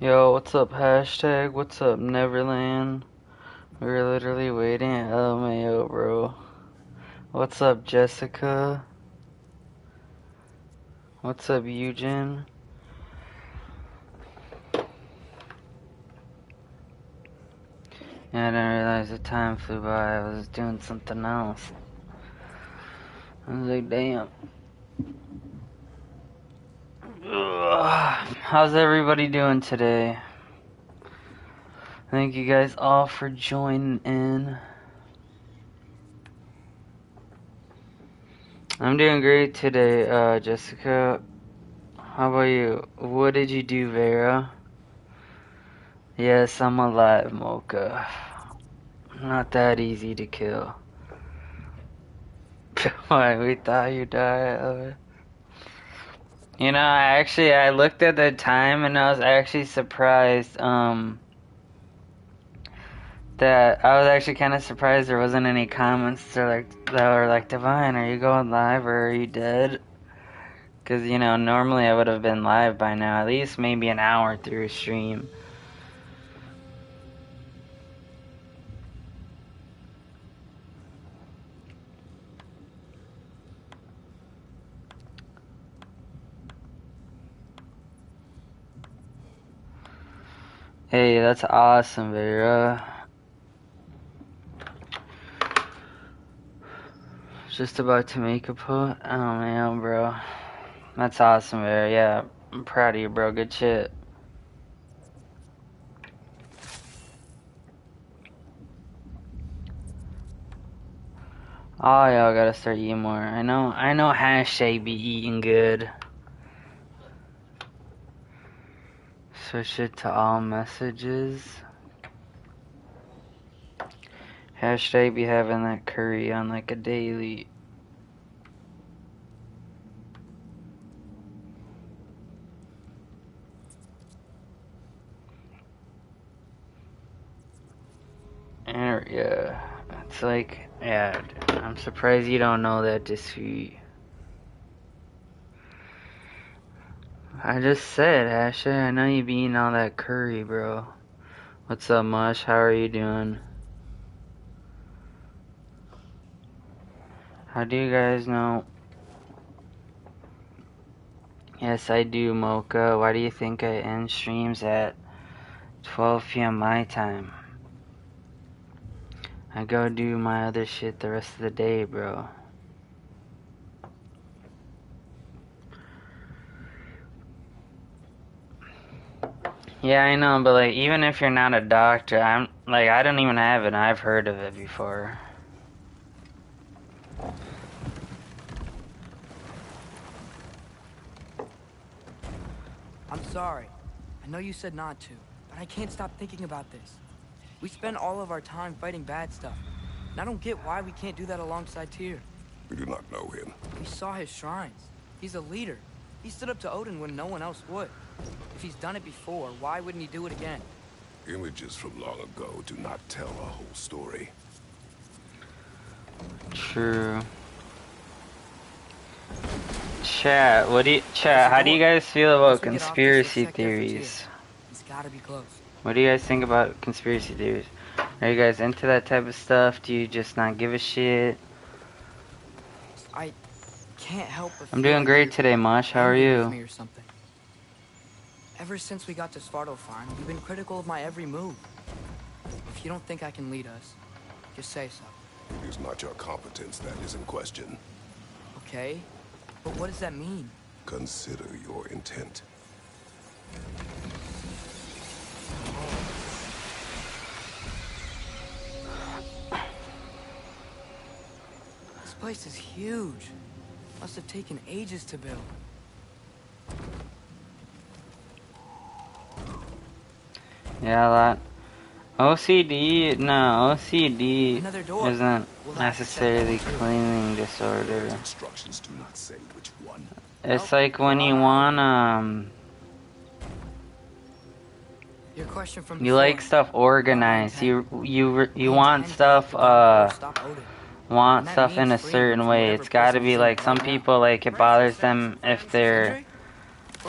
Yo, what's up, hashtag? What's up, Neverland? We were literally waiting at LMAO, bro. What's up, Jessica? What's up, Eugen? Yeah, I didn't realize the time flew by. I was doing something else. I was like, damn. Ugh. How's everybody doing today? Thank you guys all for joining in. I'm doing great today, Jessica. How about you? What did you do, Vera? Yes, I'm alive, Mocha. Not that easy to kill. Why, we thought you died. You know, I looked at the time and I was actually surprised, that I was actually kind of surprised there wasn't any comments that were like, Divine, are you going live or are you dead? Because, you know, normally I would have been live by now, at least maybe an hour through a stream. Hey, that's awesome, Vera. Just about to make a post. Oh man, bro. That's awesome, Vera. Yeah, I'm proud of you, bro. Good shit. Oh, y'all gotta start eating more. I know hashtag be eating good. Switch it to all messages. Hashtag be having that curry on like a daily. Yeah, it's like, yeah, I'm surprised you don't know that discreet. I just said, Ashley, I know you be eating all that curry, bro. What's up, Mush? How are you doing? How do you guys know? Yes, I do, Mocha. Why do you think I end streams at 12 p.m. my time? I go do my other shit the rest of the day, bro. Yeah, I know, but like, even if you're not a doctor, I don't even have it. I've heard of it before. I'm sorry. I know you said not to, but I can't stop thinking about this. We spend all of our time fighting bad stuff, and I don't get why we can't do that alongside Tyr. We do not know him. We saw his shrines. He's a leader. He stood up to Odin when no one else would. If he's done it before, why wouldn't he do it again? Images from long ago do not tell a whole story. True. Chat, how do you guys feel about conspiracy theories? He's gotta be close. What do you guys think about conspiracy theories? Are you guys into that type of stuff? Do you just not give a shit? I can't help but I'm doing great today, Mosh. How are you? Ever since we got to Svartalfheim, you've been critical of my every move. If you don't think I can lead us, just say so. It is not your competence that is in question. Okay, but what does that mean? Consider your intent. This place is huge. Must have taken ages to build. Yeah, that. OCD isn't necessarily cleaning disorder. Instructions do not say which one. It's like when you want, Your question from you like stuff organized. You want stuff, want stuff in a certain way. It's gotta be like, some people, like, it bothers them if they're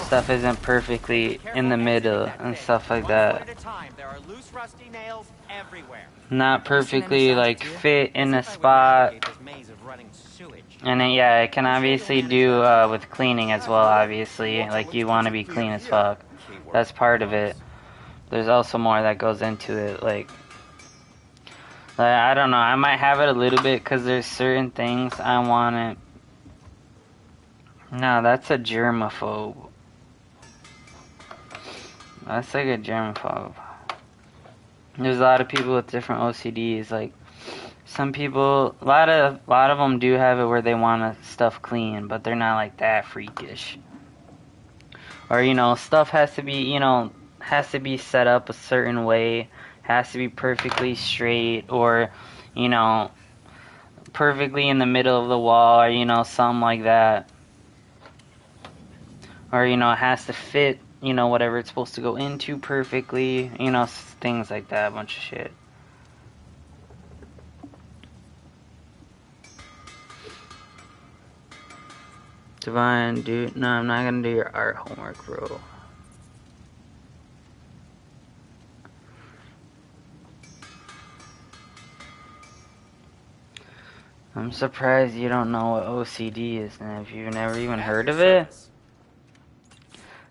stuff isn't perfectly in the middle and stuff like that. There are loose, rusty nails everywhere. Not You seen any perfectly signs of like Tyr? fit in a As if I would spot. navigate this maze of running sewage. And then, yeah, it can I'm sure you'll obviously manage do that tomorrow. with cleaning as well, obviously. Like, you want to be clean as fuck. That's part of it. There's also more that goes into it, like I don't know, I might have it a little bit because there's certain things I want it. No, that's a germaphobe. That's like a germaphobe. There's a lot of people with different OCDs, like, some people, a lot of them do have it where they want stuff clean, but they're not like that freakish. Or, you know, stuff has to be, you know, has to be set up a certain way, has to be perfectly straight, or, you know, perfectly in the middle of the wall, or, you know, something like that. Or, you know, it has to fit, you know, whatever it's supposed to go into perfectly, you know, things like that, a bunch of shit. Divine, dude, no, I'm not gonna do your art homework, bro. I'm surprised you don't know what OCD is, and if you've never even heard of it.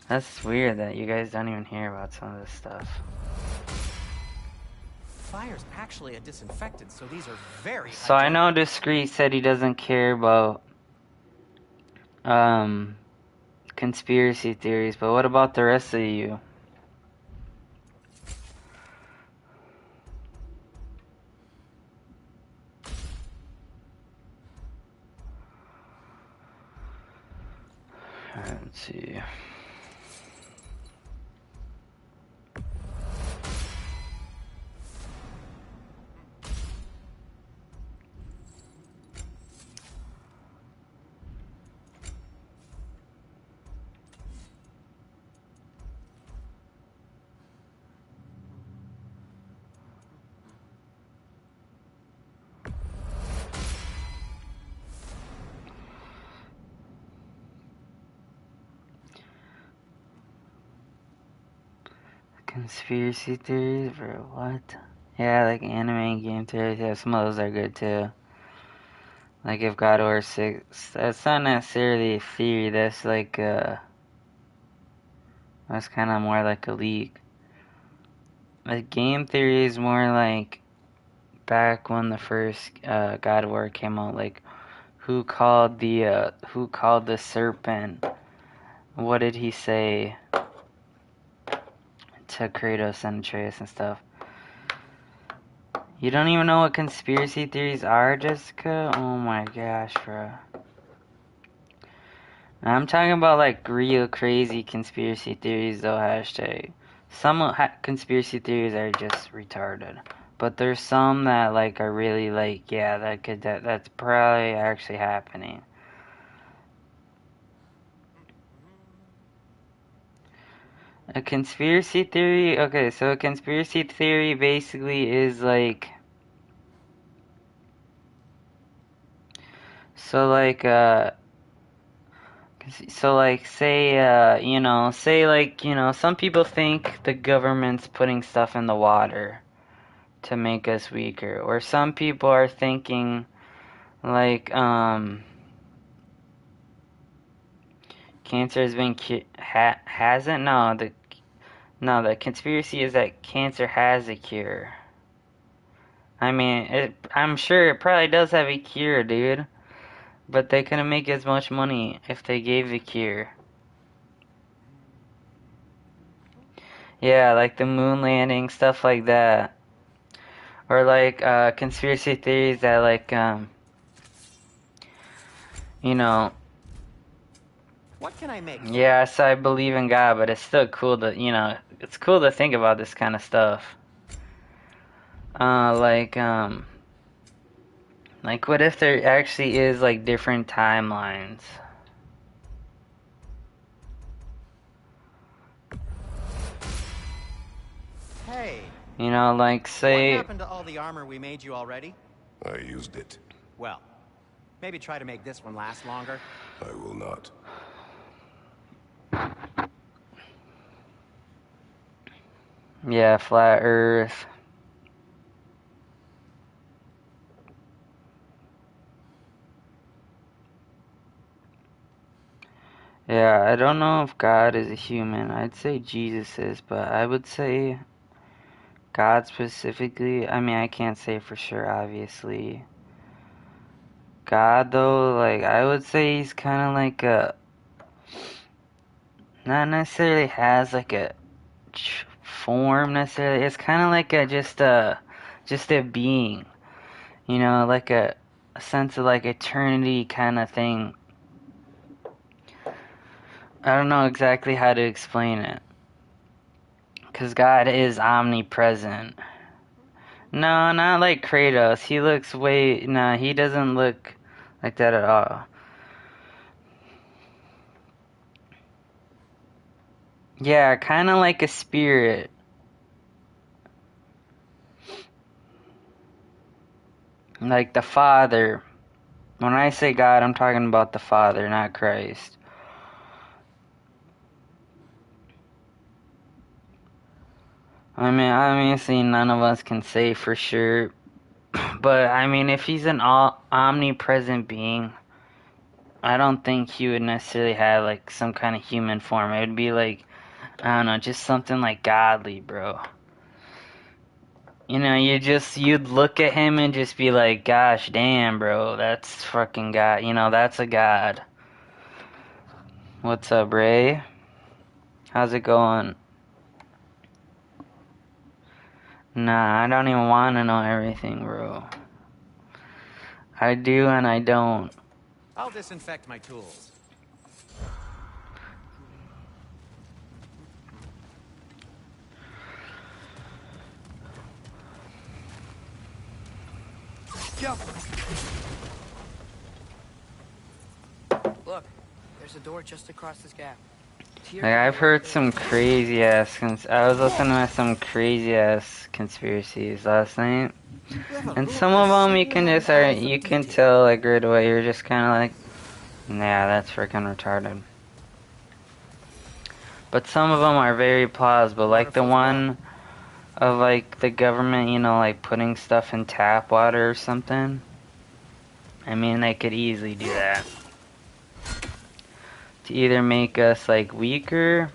That's weird that you guys don't even hear about some of this stuff. Fire's actually a disinfectant, so these are very So I know Discreet said he doesn't care about conspiracy theories, but what about the rest of you? Alright, let's see. Conspiracy theories, bro, what? Yeah, like anime and game theories, yeah, some of those are good too. Like if God War 6, that's not necessarily a theory, that's like that's kind of more like a leak. Like game theory is more like back when the first God of War came out, like who called the serpent? What did he say to Kratos and Atreus and stuff? You don't even know what conspiracy theories are, Jessica? Oh my gosh, bro. I'm talking about like real crazy conspiracy theories though, hashtag. Some conspiracy theories are just retarded. But there's some that like are really like, yeah, that's probably actually happening. A conspiracy theory? Okay, so a conspiracy theory basically is like, so like say you know, say like, you know, some people think the government's putting stuff in the water to make us weaker, or some people are thinking like cancer has been hasn't, the conspiracy is that cancer has a cure. I mean, I'm sure it probably does have a cure, dude, but they couldn't make as much money if they gave the cure. Yeah, like the moon landing, stuff like that. Or like conspiracy theories that like you know, What can I make? yes, I believe in God, but it's still cool to, you know, it's cool to think about this kind of stuff. Like what if there actually is like different timelines? Hey. You know, like What say, happened to all the armor we made you already? I used it. Well, maybe try to make this one last longer. I will not. Yeah, flat Earth. Yeah, I don't know if God is a human. I'd say Jesus is, but I would say God specifically. I mean, I can't say for sure, obviously. God, though, like, I would say he's kind of like a. Not necessarily has like a form necessarily. It's kind of like a just a being, you know, like a sense of like eternity kind of thing. I don't know exactly how to explain it, because God is omnipresent. No, not like Kratos. He looks way. Nah, he doesn't look like that at all. Yeah, kind of like a spirit. Like the Father. When I say God, I'm talking about the Father, not Christ. I mean, obviously, none of us can say for sure. But, I mean, if he's an omnipresent being, I don't think he would necessarily have, like, some kind of human form. It would be, like, I don't know, just something, like, godly, bro. You know, you'd look at him and just be like, gosh damn, bro, that's fucking God. You know, that's a God. What's up, Ray? How's it going? Nah, I don't even want to know everything, bro. I do and I don't. I'll disinfect my tools. Jump! Look, there's a door just across this gap. Tyr Like, could be I've right heard there. some crazy ass. I was listening to some crazy ass conspiracies last night, Whoever and wrote some of this them you certainly can had an just, eye for you can detail. tell like right away. You're just kind of like, yeah, that's freaking retarded. But some of them are very plausible, like the Waterfall's gone. one of like the government, you know, like putting stuff in tap water or something. I mean, they could easily do that to either make us like weaker,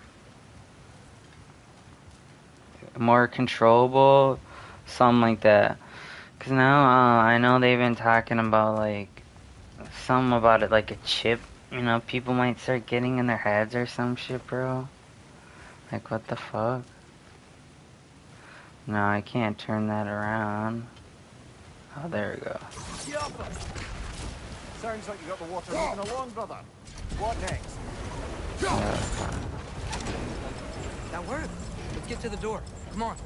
more controllable, something like that. Cause now I know they've been talking about like some about it, like a chip. You know, people might start getting in their heads or some shit, bro. Like what the fuck? No, I can't turn that around. Oh, there we go. Sounds like you got the water moving along, brother. What next? That worked. Let's get to the door. Come on.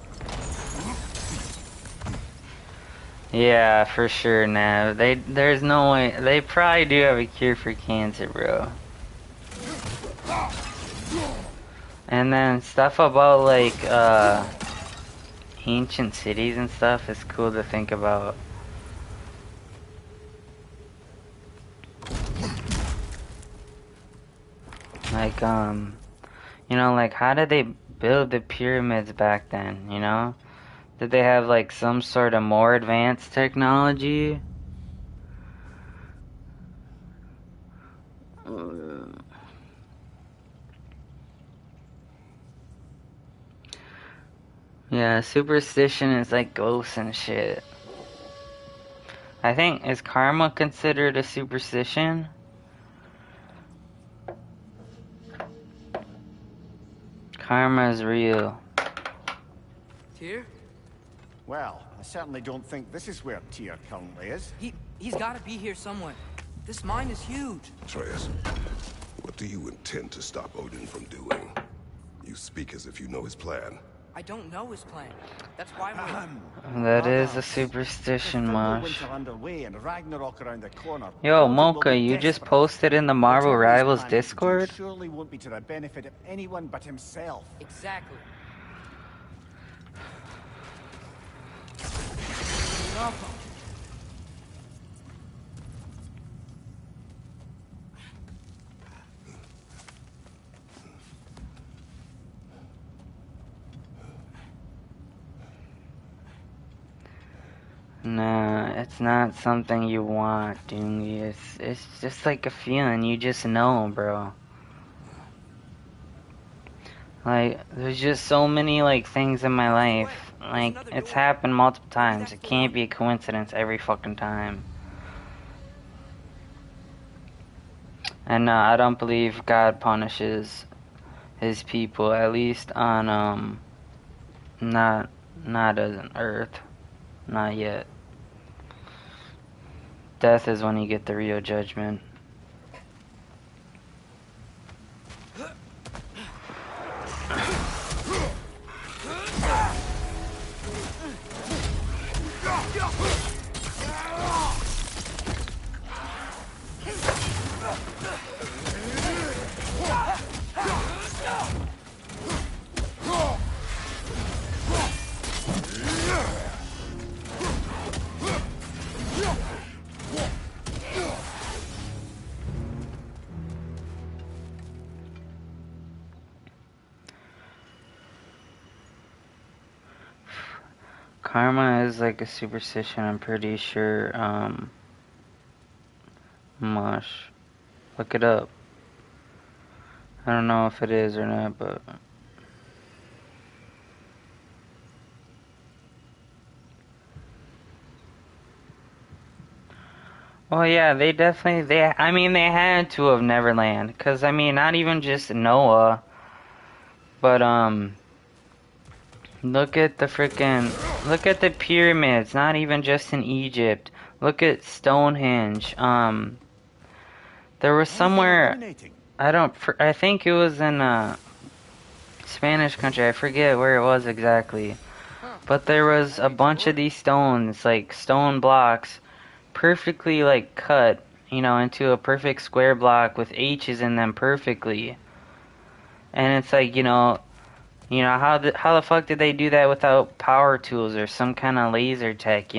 Yeah, for sure, Nav. There's no way. They probably do have a cure for cancer, bro. And then stuff about like ancient cities and stuff is cool to think about. Like you know, like how did they build the pyramids back then, you know? Did they have like some sort of more advanced technology? Yeah, superstition is like ghosts and shit. I think, is karma considered a superstition? Karma is real. Tyr? Well, I certainly don't think this is where Tyr currently is. He's gotta be here somewhere. This mine is huge. Atreus, what do you intend to stop Odin from doing? You speak as if you know his plan. I don't know his plan. That's why we're... That is a With superstition, Mosh. Fimbulwinter underway and Ragnarok around the corner. Yo, Odin will Mocha, be you just desperate. posted in the Marvel Whatever he's Rivals planning to do Discord? surely won't be to the benefit of anyone but himself. Exactly. Nah, it's not something you want, Doongie. It's just like a feeling. You just know, bro. Like, there's just so many, like, things in my life. Like, it's happened multiple times. It can't be a coincidence every fucking time. And no, I don't believe God punishes his people, at least on, not on Earth. Not yet. Death is when you get the real judgment. Karma is like a superstition, I'm pretty sure, mush. Look it up. I don't know if it is or not, but... Well, yeah, they definitely, I mean, they had to have Neverland. Because, I mean, not even just Noah, but, look at the pyramids, not even just in Egypt. Look at Stonehenge. There was somewhere, I think it was in a Spanish country, I forget where it was exactly. But there was a bunch of these stones, like stone blocks, perfectly like cut, into a perfect square block with H's in them perfectly. And it's like, how the fuck did they do that without power tools or some kind of laser tech,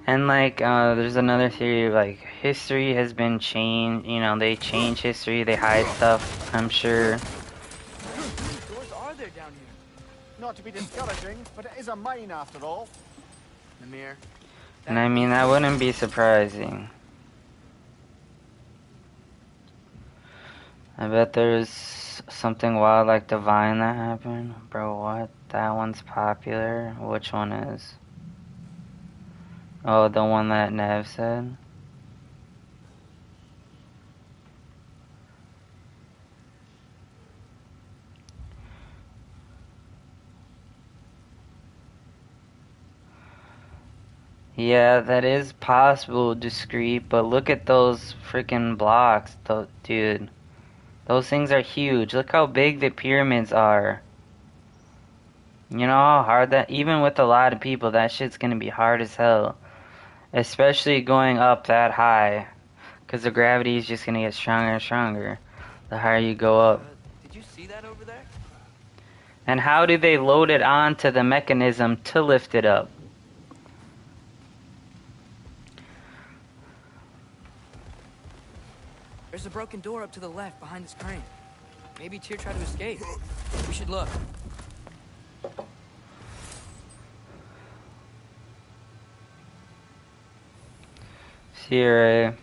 And like, there's another theory, like, history has been changed, they change history, they hide stuff, I'm sure. Doors are there down here? Not to be discouraging, but it is a mine after all. Namir. And I mean, that wouldn't be surprising. I bet there's something wild like Divine that happened. Bro, what? That one's popular? Which one is? Oh, the one that Nev said? Yeah, that is possible, discreet, but look at those freaking blocks, dude. Those things are huge. Look how big the pyramids are. You know how hard that, even with a lot of people, that shit's gonna be hard as hell. Especially going up that high. Because the gravity is just gonna get stronger and stronger the higher you go up. Did you see that over there? And how do they load it onto the mechanism to lift it up? There's a broken door up to the left behind this crane. Maybe Tyr tried to escape. We should look. Sierra.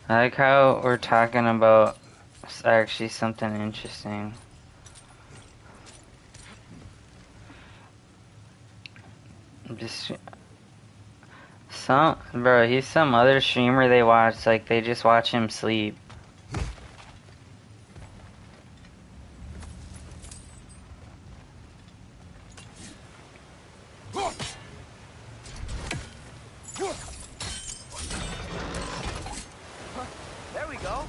I like how we're talking about actually something interesting. Just he's some other streamer they watch, like they just watch him sleep. There we go.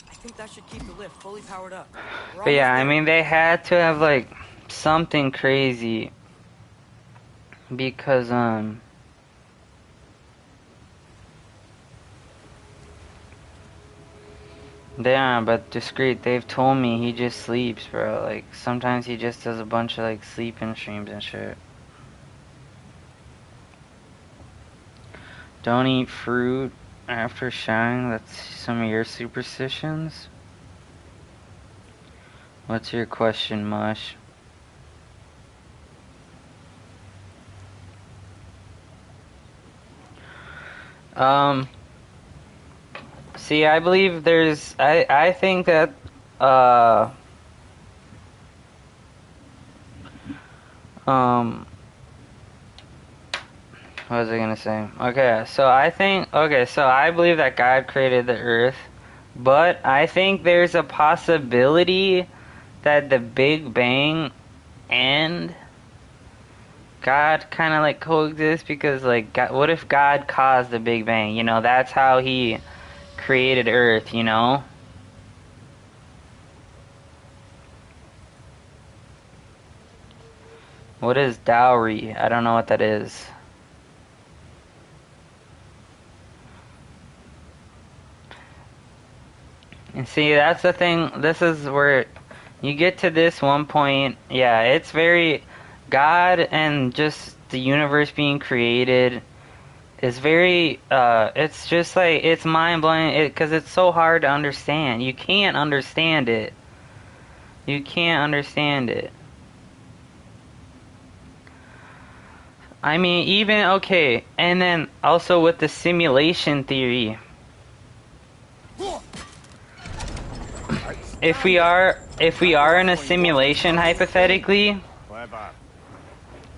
I think that should keep the lift fully powered up. But yeah, I mean, they had to have like something crazy because Yeah, but discreet, they've told me he just sleeps, bro. Like, sometimes he just does a bunch of, like, sleeping streams and shit. Don't eat fruit after showering. That's some of your superstitions? What's your question, Mush? See, I believe I think that, what was I gonna say? Okay, so I believe that God created the earth, but I think there's a possibility that the Big Bang and God kind of like coexist because like God, what if God caused the Big Bang? You know, that's how he created Earth, you know? What is dowry? I don't know what that is. And see, that's the thing. This is where you get to this one point. Yeah, it's very God and just the universe being created is very it's just like it's mind-blowing because it's so hard to understand. You can't understand it. You can't understand it. I mean, even okay, and then also with the simulation theory. If we are in a simulation hypothetically, Clever.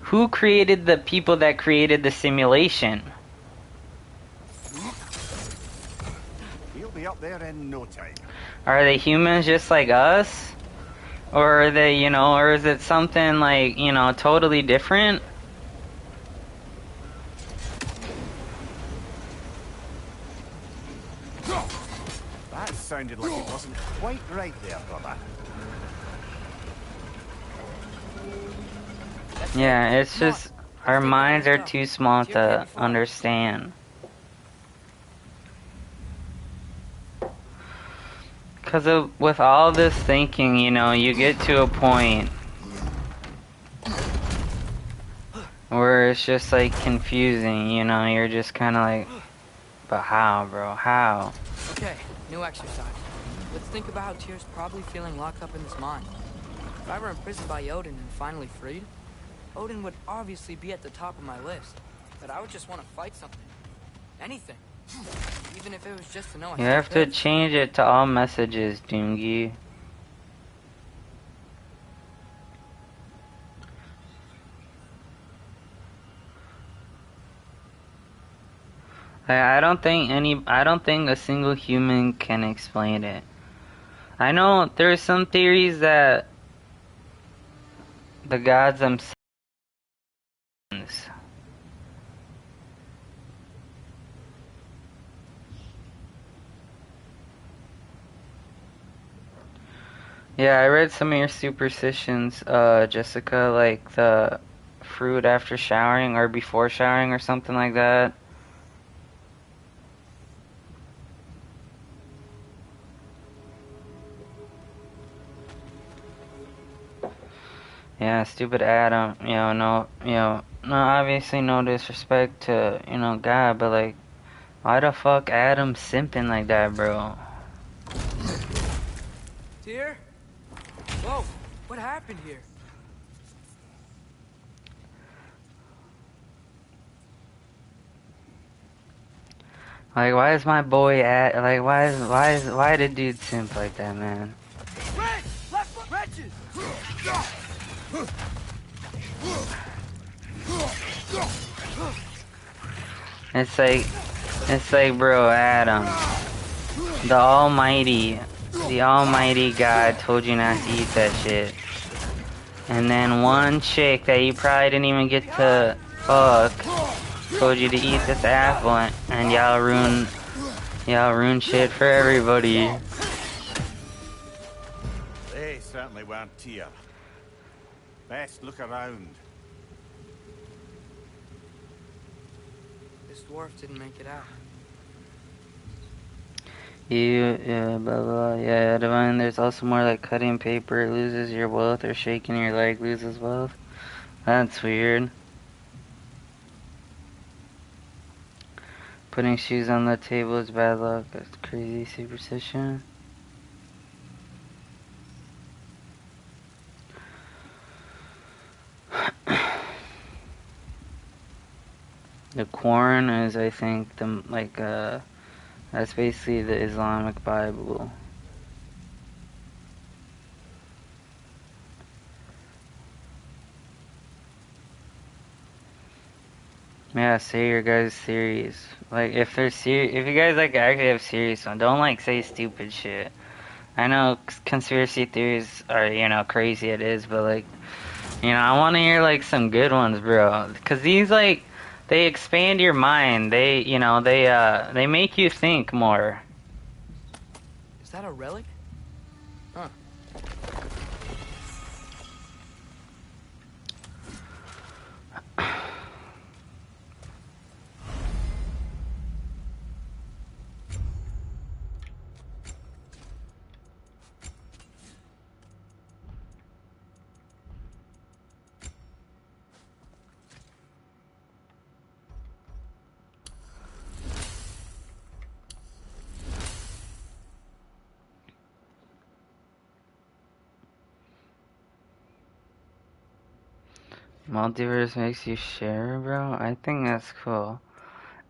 who created the people that created the simulation? He'll be up there in no time. Are they humans just like us? Or are they, you know, or is it something like, you know, totally different? That sounded like it wasn't quite right there, brother. Yeah, it's Come on, just let's our take the minds other are stuff. too small Tyr can't to be far. understand. Because with all this thinking, you know, you get to a point where it's just like confusing, you know, you're just kind of like, but how, bro? How? Okay, new exercise. Let's think about how Tyr's probably feeling locked up in this mine. If I were imprisoned by Odin and finally freed, Odin would obviously be at the top of my list. But I would just want to fight something. Anything. Even if it was just to know I You still have to could. change it to all messages, Doongie. I don't think a single human can explain it. I know there's some theories that the gods themselves. Yeah, I read some of your superstitions, Jessica, like the fruit after showering or before showering or something like that. Yeah, stupid Adam, no, obviously no disrespect to, God, but like, why the fuck Adam simping like that, bro? Tyr? Whoa, what happened here? Like, why is my boy like, why did dude simp like that, man? Wrench! Left foot wrenches! It's like, bro, Adam, the almighty God told you not to eat that shit. And then one chick that you probably didn't even get to fuck told you to eat this apple, and y'all ruin shit for everybody. They certainly weren't Tyr. Best look around. This dwarf didn't make it out. Yeah, blah blah. Yeah, Divine. There's also more like cutting paper loses your wealth or shaking your leg loses wealth. That's weird. Putting shoes on the table is bad luck. That's crazy superstition. The Quran is, I think, the that's basically the Islamic Bible. Yeah, say your guys' theories. Like, if they're if you guys like actually have serious one, don't like say stupid shit. I know conspiracy theories are, you know, crazy it is, but like, you know, I want to hear like some good ones, bro. Cause these like, they expand your mind. They, you know, they make you think more. Is that a relic? Huh. Multiverse makes you share, bro. I think that's cool.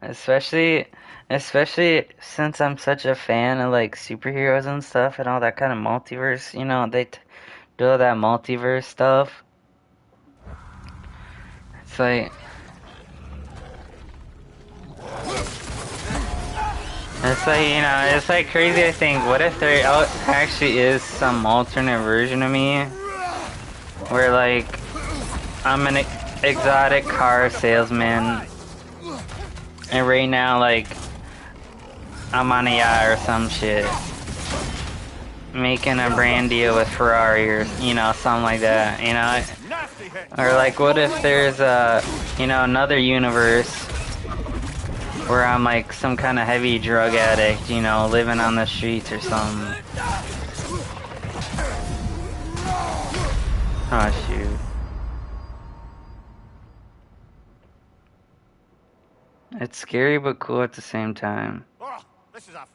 Especially, especially since I'm such a fan of like superheroes and stuff and all that kind of multiverse. You know, they do all that multiverse stuff. It's like, you know, it's like crazy to think, what if there actually is some alternate version of me where like I'm an exotic car salesman and right now like I'm on a yacht or some shit making a brand deal with Ferrari or, you know, something like that, you know? Or like what if there's you know, another universe where I'm like some kind of heavy drug addict, you know, living on the streets or something. Oh shoot. It's scary but cool at the same time. Oh, this is a...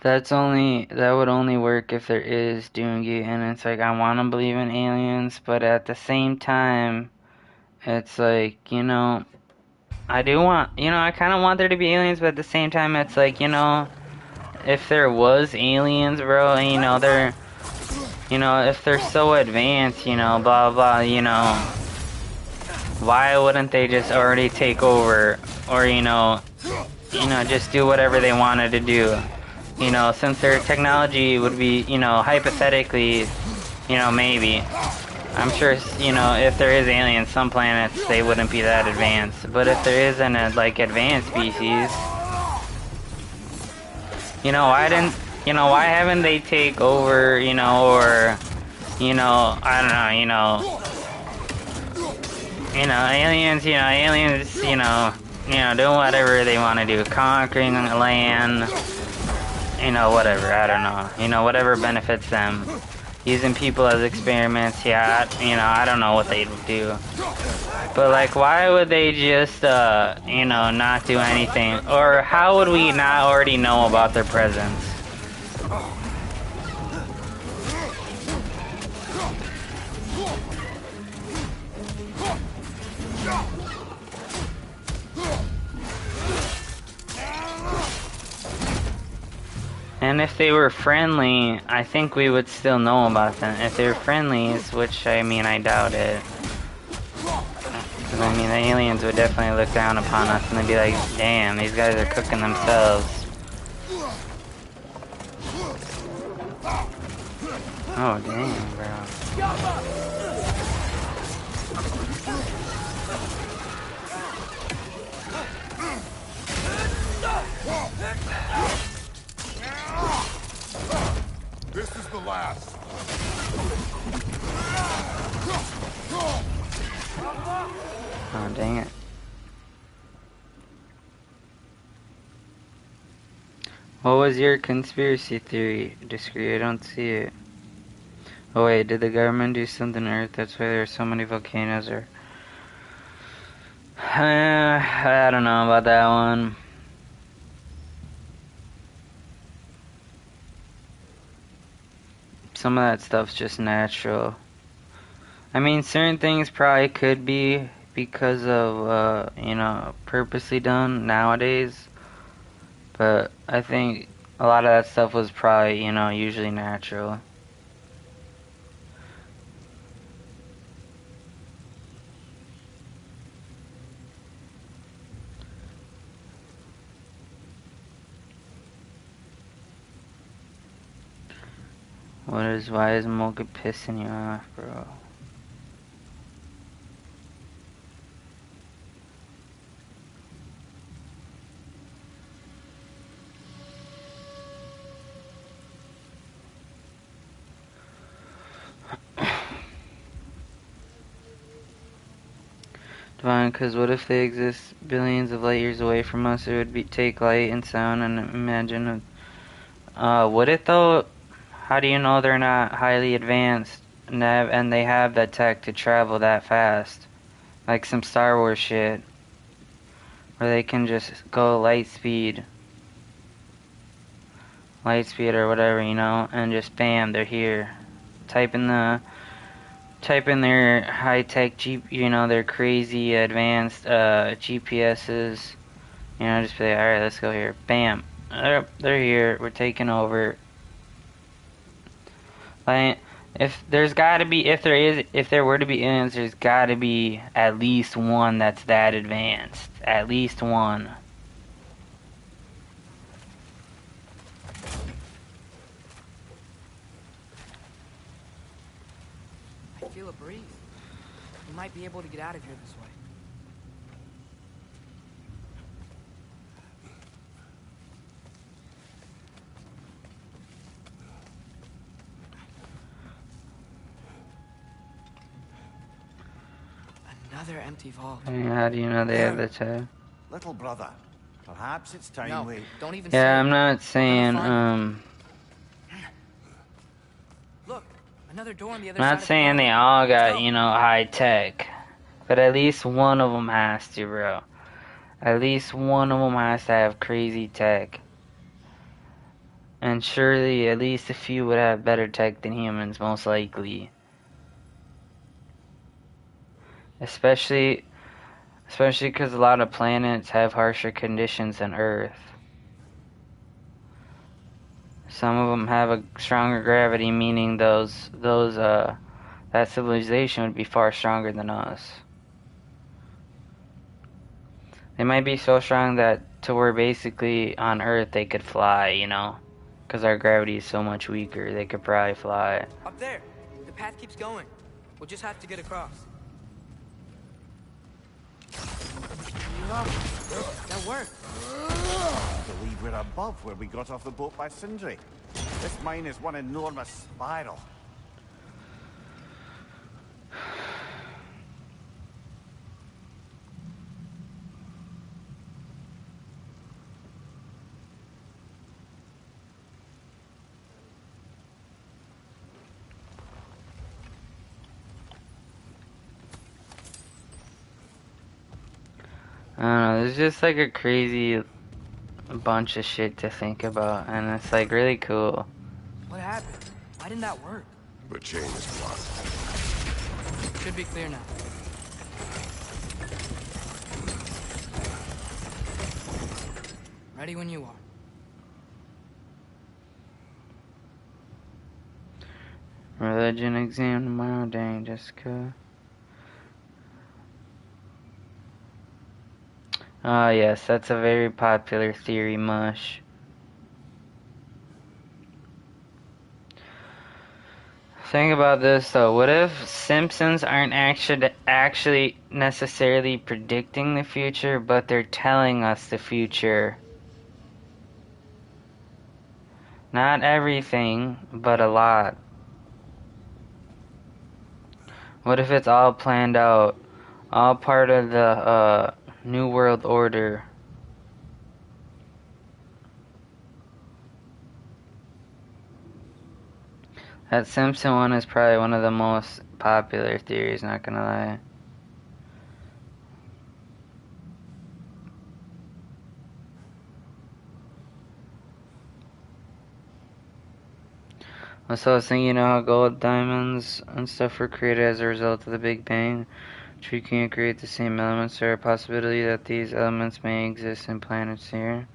That would only work if there is Doomgate, and it's like I want to believe in aliens, but at the same time, it's like, you know, I do want, you know, I kind of want there to be aliens, but at the same time, it's like, you know, if there was aliens, bro, and, you know, you know, if they're so advanced, you know, blah, blah, you know, why wouldn't they just already take over, or, you know, just do whatever they wanted to do? You know, since their technology would be, you know, hypothetically, you know, maybe. I'm sure, you know, if there is aliens, some planets, they wouldn't be that advanced. But if there isn't a, like, advanced species, you know, why haven't they take over, you know, or, you know, I don't know, aliens, doing whatever they want to do, conquering land, you know, whatever, I don't know, you know, whatever benefits them. Using people as experiments, yeah, you know, I don't know what they'd do. But, like, why would they just, you know, not do anything? Or how would we not already know about their presence? And if they were friendly, I think we would still know about them. If they were friendlies, which, I mean, I doubt it. Because, I mean, the aliens would definitely look down upon us and they'd be like, damn, these guys are cooking themselves. Oh, damn, bro. This is the last. What was your conspiracy theory, Discreet? I don't see it. Oh wait, did the government do something on Earth? That's why there are so many volcanoes, or... I don't know about that one. Some of that stuff's just natural. I mean, certain things probably could be because of, you know, purposely done nowadays. But I think a lot of that stuff was probably, you know, usually natural. Why is Mocha pissing you off, bro? Divine, because what if they exist billions of light years away from us? It would take light and sound and imagine. Would it though? How do you know they're not highly advanced and they have the tech to travel that fast? Like some Star Wars shit. Where they can just go light speed or whatever, you know, and just bam, they're here. Type in their high-tech you know, their crazy advanced GPSs, you know, just be like, alright, let's go here. Bam. They're here. We're taking over. Like, if there were to be aliens, there's gotta be at least one that's that advanced. At least one. I feel a breeze. We might be able to get out of here this way. Another empty vault. I mean, how do you know they have the tech? Little brother, perhaps it's time No, we... don't even Yeah, say I'm it. not saying, Look, another door on the other I'm side not of the saying they garden. all Let's got, go. you know, high tech. But at least one of them has to, bro. At least one of them has to have crazy tech. And surely at least a few would have better tech than humans, most likely. Especially because a lot of planets have harsher conditions than Earth. Some of them have a stronger gravity, meaning that civilization would be far stronger than us. They might be so strong that to where basically on Earth they could fly, you know? Because our gravity is so much weaker, they could probably fly. Up there. The path keeps going. We'll just have to get across. That worked. I believe we're above where we got off the boat by Sindri. This mine is one enormous spiral. I don't know, there's just like a crazy bunch of shit to think about, and it's like really cool. What happened? Why didn't that work? The chain is blocked. Should be clear now. Ready when you are. Religion exam tomorrow, dang, Jessica. Ah, yes, that's a very popular theory, Mush. Think about this though. What if Simpsons aren't actually necessarily predicting the future, but they're telling us the future? Not everything, but a lot. What if it's all planned out? All part of the New World Order? That Simpson one is probably one of the most popular theories, not gonna lie. Also, I was thinking, you know how gold, diamonds, and stuff were created as a result of the Big Bang, which we can't create the same elements. There a possibility that these elements may exist in planets here?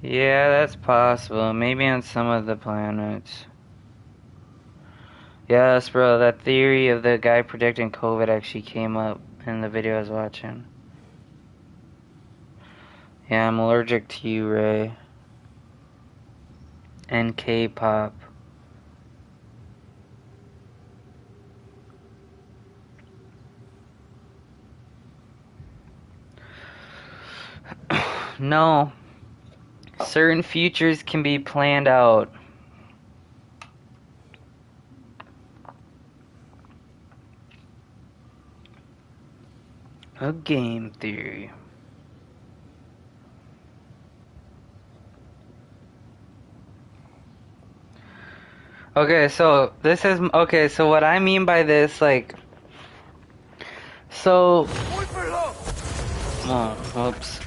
Yeah, that's possible. Maybe on some of the planets. Yes, bro, that theory of the guy predicting COVID actually came up in the video I was watching. Yeah, I'm allergic to you, Ray. And K-pop. No. Certain futures can be planned out. A game theory. Okay, so this is okay, so what I mean by this, like, so oh, whoops.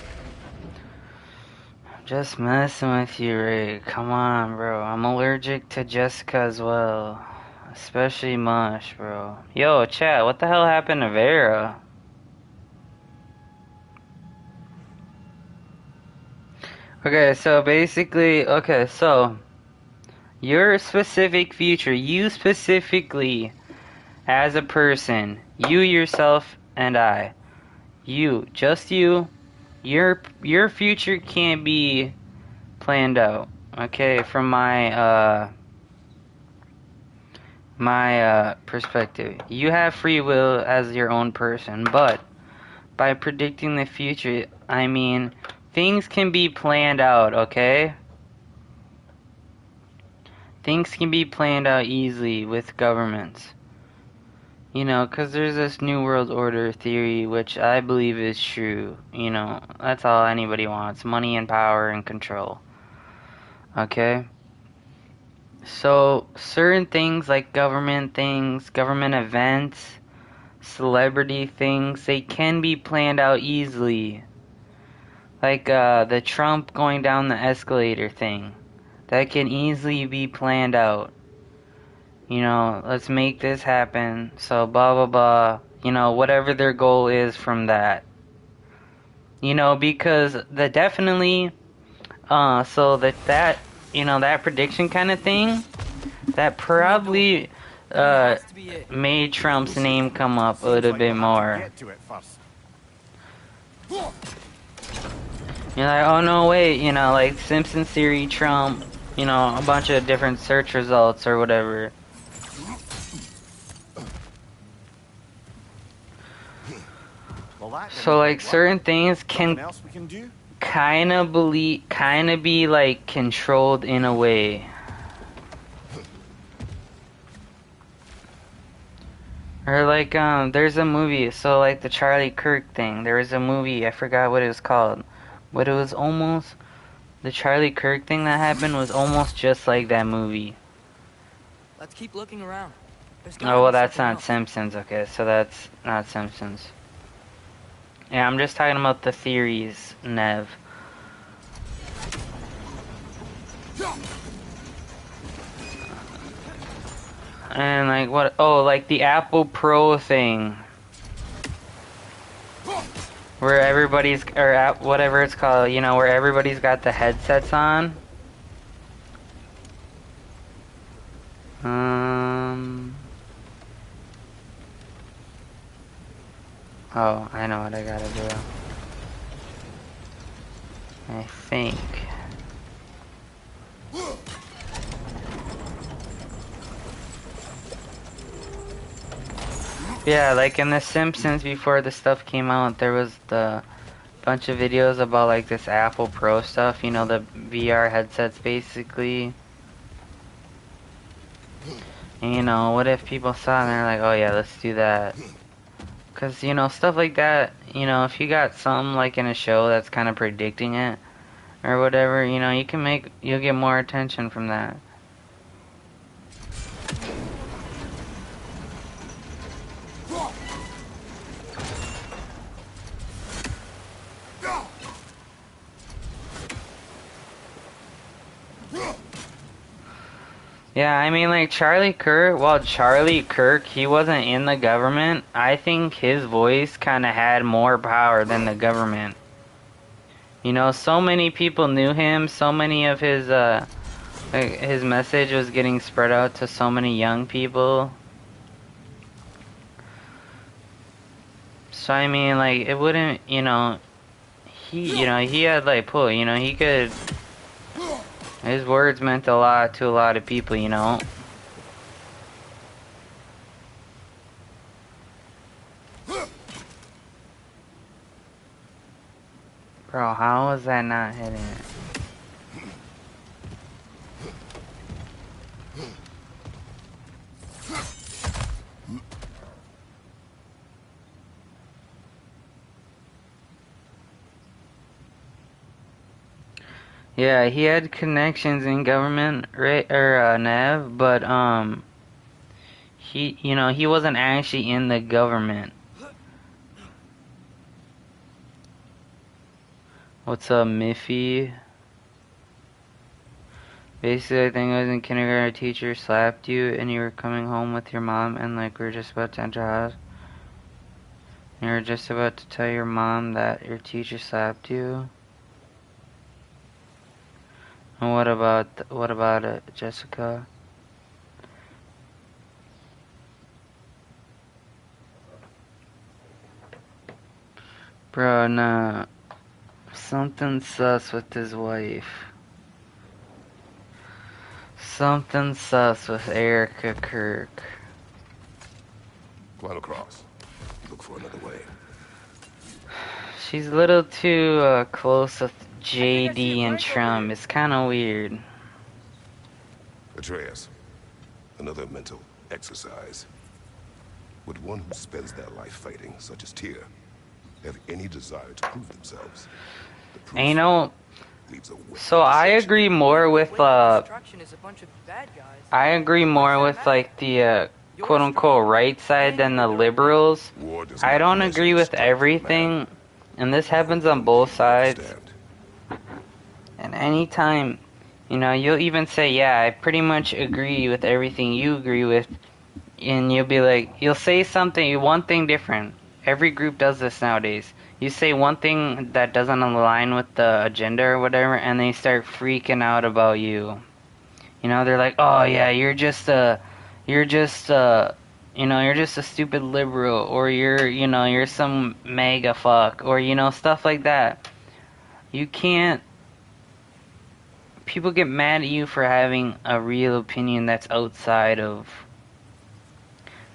Just messing with you, Ray. Come on, bro. I'm allergic to Jessica as well. Especially Mush, bro. Yo, chat, what the hell happened to Vera? Okay, so basically, okay, so your specific future, you specifically as a person, you yourself and I, you, just you, your future can't be planned out. Okay, from my perspective. You have free will as your own person, but by predicting the future, I mean things can be planned out, okay? Things can be planned out easily with governments. You know, because there's this New World Order theory, which I believe is true. You know, that's all anybody wants. Money and power and control. Okay? So, certain things like government things, government events, celebrity things, they can be planned out easily. Like the Trump going down the escalator thing. That can easily be planned out. You know, let's make this happen. So blah blah blah. You know, whatever their goal is from that. You know, because the definitely so that you know, that prediction kind of thing, that probably That has to be it. made Trump's name come up a Seems little like bit we'll have to more. get to it first. You're like, oh no, wait, you know, like Simpsons theory, Trump, you know, a bunch of different search results or whatever. Well, that So didn't like quite work. certain things Nothing can else we can do? kind of be like controlled in a way. Or like there's a movie, so like the Charlie Kirk thing. There was a movie, I forgot what it was called, but it was almost the Charlie Kirk thing that happened was almost just like that movie. Let's keep looking around. There's Oh gotta well, be that's something not else. Simpsons. Okay, so that's not Simpsons. Yeah, I'm just talking about the theories, Nev. And like what? Oh, like the Apple Pro thing, where everybody's or whatever it's called, you know, where everybody's got the headsets on. Oh, I know what I gotta do. I think. Yeah, like in The Simpsons, before the stuff came out, there was the bunch of videos about like this Apple Pro stuff, you know, the VR headsets basically. And you know, what if people saw it and they're like, oh yeah, let's do that. Cause you know, stuff like that, you know, if you got something like in a show that's kind of predicting it, or whatever, you know, you'll get more attention from that. Yeah, I mean, like, Charlie Kirk, he wasn't in the government, I think his voice kind of had more power than the government. You know, so many people knew him, so many of his message was getting spread out to so many young people. So, I mean, like, it wouldn't, he had, like, pull, he could, his words meant a lot to a lot of people, Bro, how was that not hitting it? Yeah, he had connections in government, right, or, Nev, but, he wasn't actually in the government. What's up, Miffy? Basically, I think I was in kindergarten, a teacher slapped you, and you were coming home with your mom, and, like, we were just about to enter the house. You were just about to tell your mom that your teacher slapped you. And what about it, Jessica? Bro, nah. Something sus with his wife. Something sus with Erica Kirk. Climb across. Look for another way. She's a little too close with I see JD a and plank over Trump. here. It's kind of weird. Atreus, another mental exercise. Would one who spends their life fighting, such as Tyr, have any desire to prove themselves? The proof And leaves a whiff so of I deception. agree more with Destruction is a bunch of bad guys. I agree more Why does with that like the quote unquote right side than the liberals. War does I not don't measure agree the with strength of a man. everything, and this happens Only on both you sides. understand. And anytime, you'll even say, yeah, I pretty much agree with everything you agree with, and you'll be like, you'll say one thing different. Every group does this nowadays. You say one thing that doesn't align with the agenda or whatever, and they start freaking out about you. They're like, oh yeah, you're just a stupid liberal, or you're some mega fuck, or stuff like that. You can't. People get mad at you for having a real opinion that's outside of.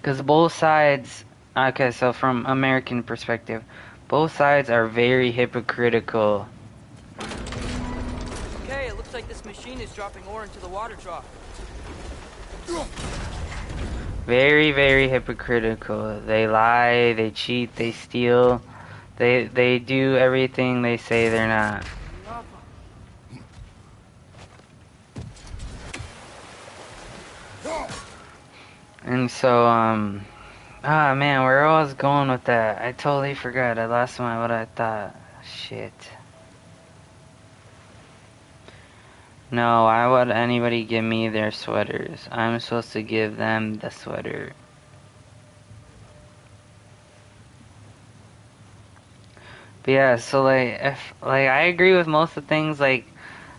Because both sides. Okay, so from American perspective, both sides are very hypocritical. Okay, it looks like this machine is dropping ore into the water trough. Very, very hypocritical. They lie, they cheat, they steal. They do everything they say they're not. And so, ah man, where I was going with that, I totally forgot. I lost what I thought. Shit. No, why would anybody give me their sweaters? I'm supposed to give them the sweater. But yeah, so I agree with most of the things like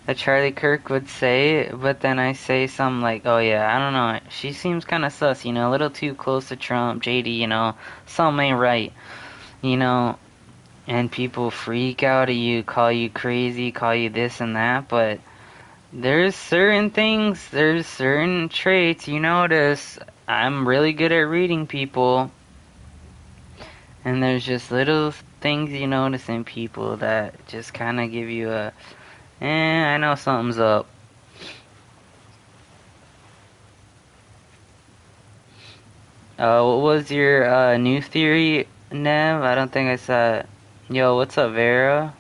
that Charlie Kirk would say, but then I say something like, oh yeah, I don't know, she seems kind of sus, a little too close to Trump, JD, something ain't right, and people freak out at you, call you crazy, call you this and that, but there's certain traits you notice. I'm really good at reading people, and there's just little things you notice in people that just kind of give you I know something's up. What was your new theory, Nev? I don't think I saw it. Yo, what's up, Vera?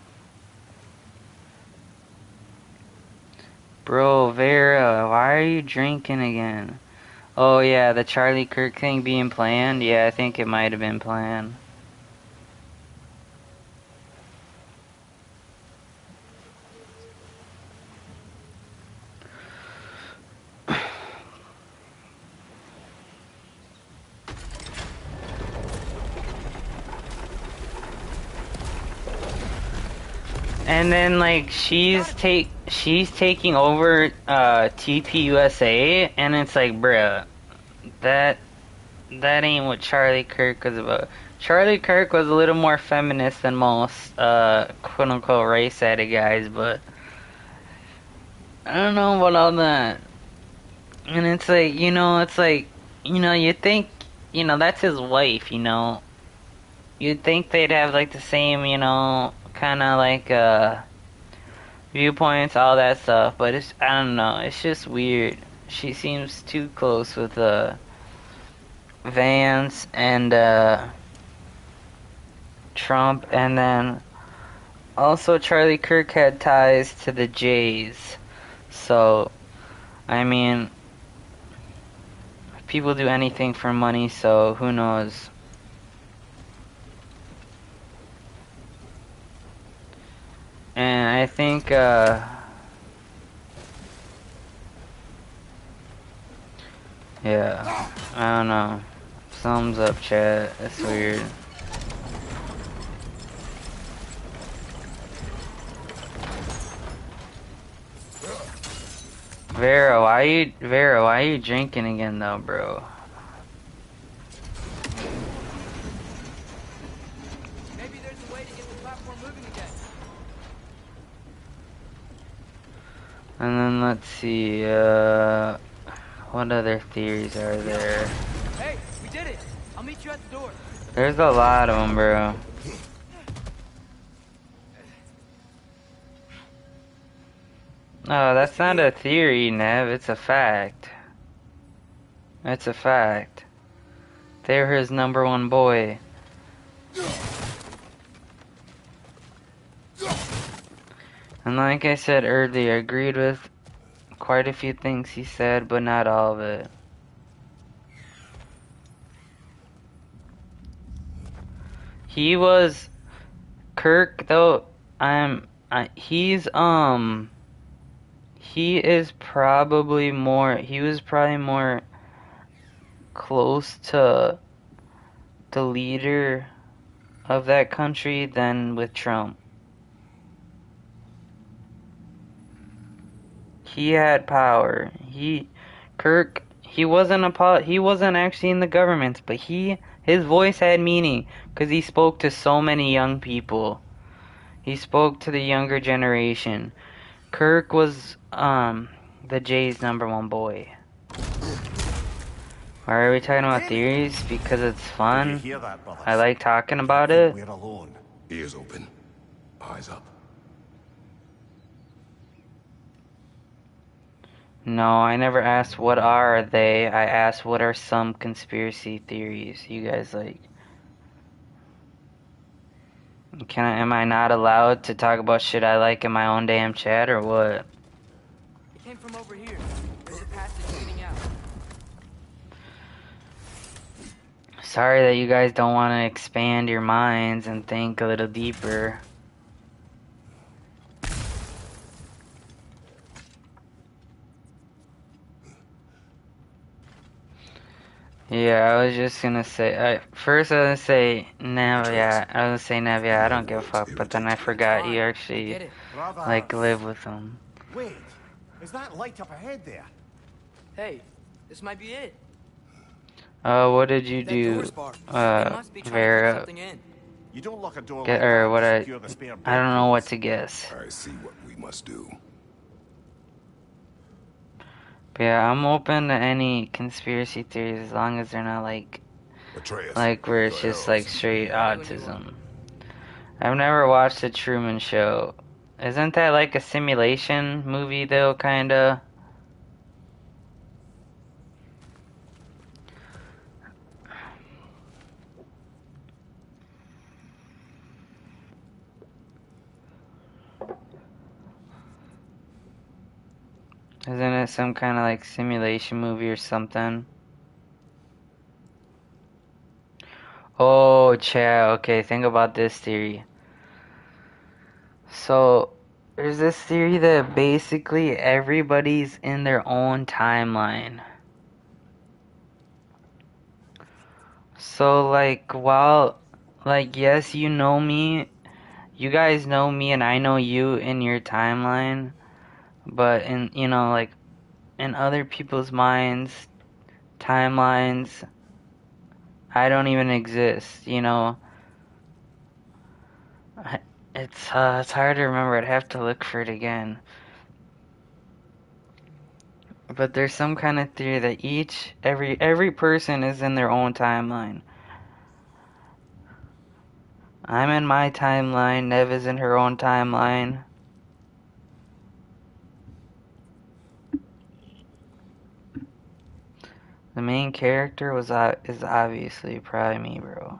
Bro, Vera, why are you drinking again? Oh yeah, the Charlie Kirk thing being planned? Yeah, I think it might have been planned. And then like she's taking over TPUSA, and it's like, bruh, that ain't what Charlie Kirk was about. Charlie Kirk was a little more feminist than most quote unquote race-sided guys, but I don't know about all that. And it's like, you think, that's his wife, You'd think they'd have like the same, kind of like viewpoints, all that stuff, but I don't know, it's just weird. She seems too close with Vance and Trump, and then also Charlie Kirk had ties to the Jays. So, I mean, people do anything for money, so who knows. And I think yeah, I don't know. Thumbs up, chat. That's weird. Vera, why are you drinking again though, bro? Maybe there's a way to get the platform moving again. And then let's see, what other theories are there? Hey, we did it! I'll meet you at the door. There's a lot of them, bro. Oh, that's not a theory, Nev. It's a fact. It's a fact. They're his #1 boy. And like I said earlier, I agreed with quite a few things he said, but not all of it. He was Kirk though. He is probably more. He was probably more close to the leader of that country than with Trump. He had power. Kirk, he wasn't actually in the government, but his voice had meaning because he spoke to so many young people. He spoke to the younger generation. Kirk was the Jays' #1 boy. Why are we talking about theories? Because it's fun. I like talking about it. We're alone. Ears open, eyes up. No, I never asked what are they. I asked what are some conspiracy theories. You guys like. Am I not allowed to talk about shit I like in my own damn chat or what? It came from over here. There's a passage leading out. Sorry that you guys don't want to expand your minds and think a little deeper. Yeah, I was just gonna say, first I was gonna say Nevia, I don't give a fuck, but then I forgot you actually, like, live with them. Wait, is that light up ahead there? Hey, this might be it. What did you That do, door's barred. They must be trying to put Vera? something in. You don't lock a door Get, like or that what to I secure the spare don't know what bedrooms. to guess. I see what we must do. But yeah, I'm open to any conspiracy theories as long as they're not like Atreus, where it's the just hells. like straight autism. I've never watched the Truman Show. Isn't that like a simulation movie though, kinda? Isn't it some kind of like simulation movie or something? Oh, Chad, okay, think about this theory. So, there's this theory that basically everybody's in their own timeline. So, like, yes, you know me, you guys know me and I know you in your timeline, but in, you know, like, in other people's minds, timelines, I don't even exist, you know. It's hard to remember. I'd have to look for it again. But there's some kind of theory that every person is in their own timeline. I'm in my timeline, Nev is in her own timeline. The main character is obviously probably me, bro.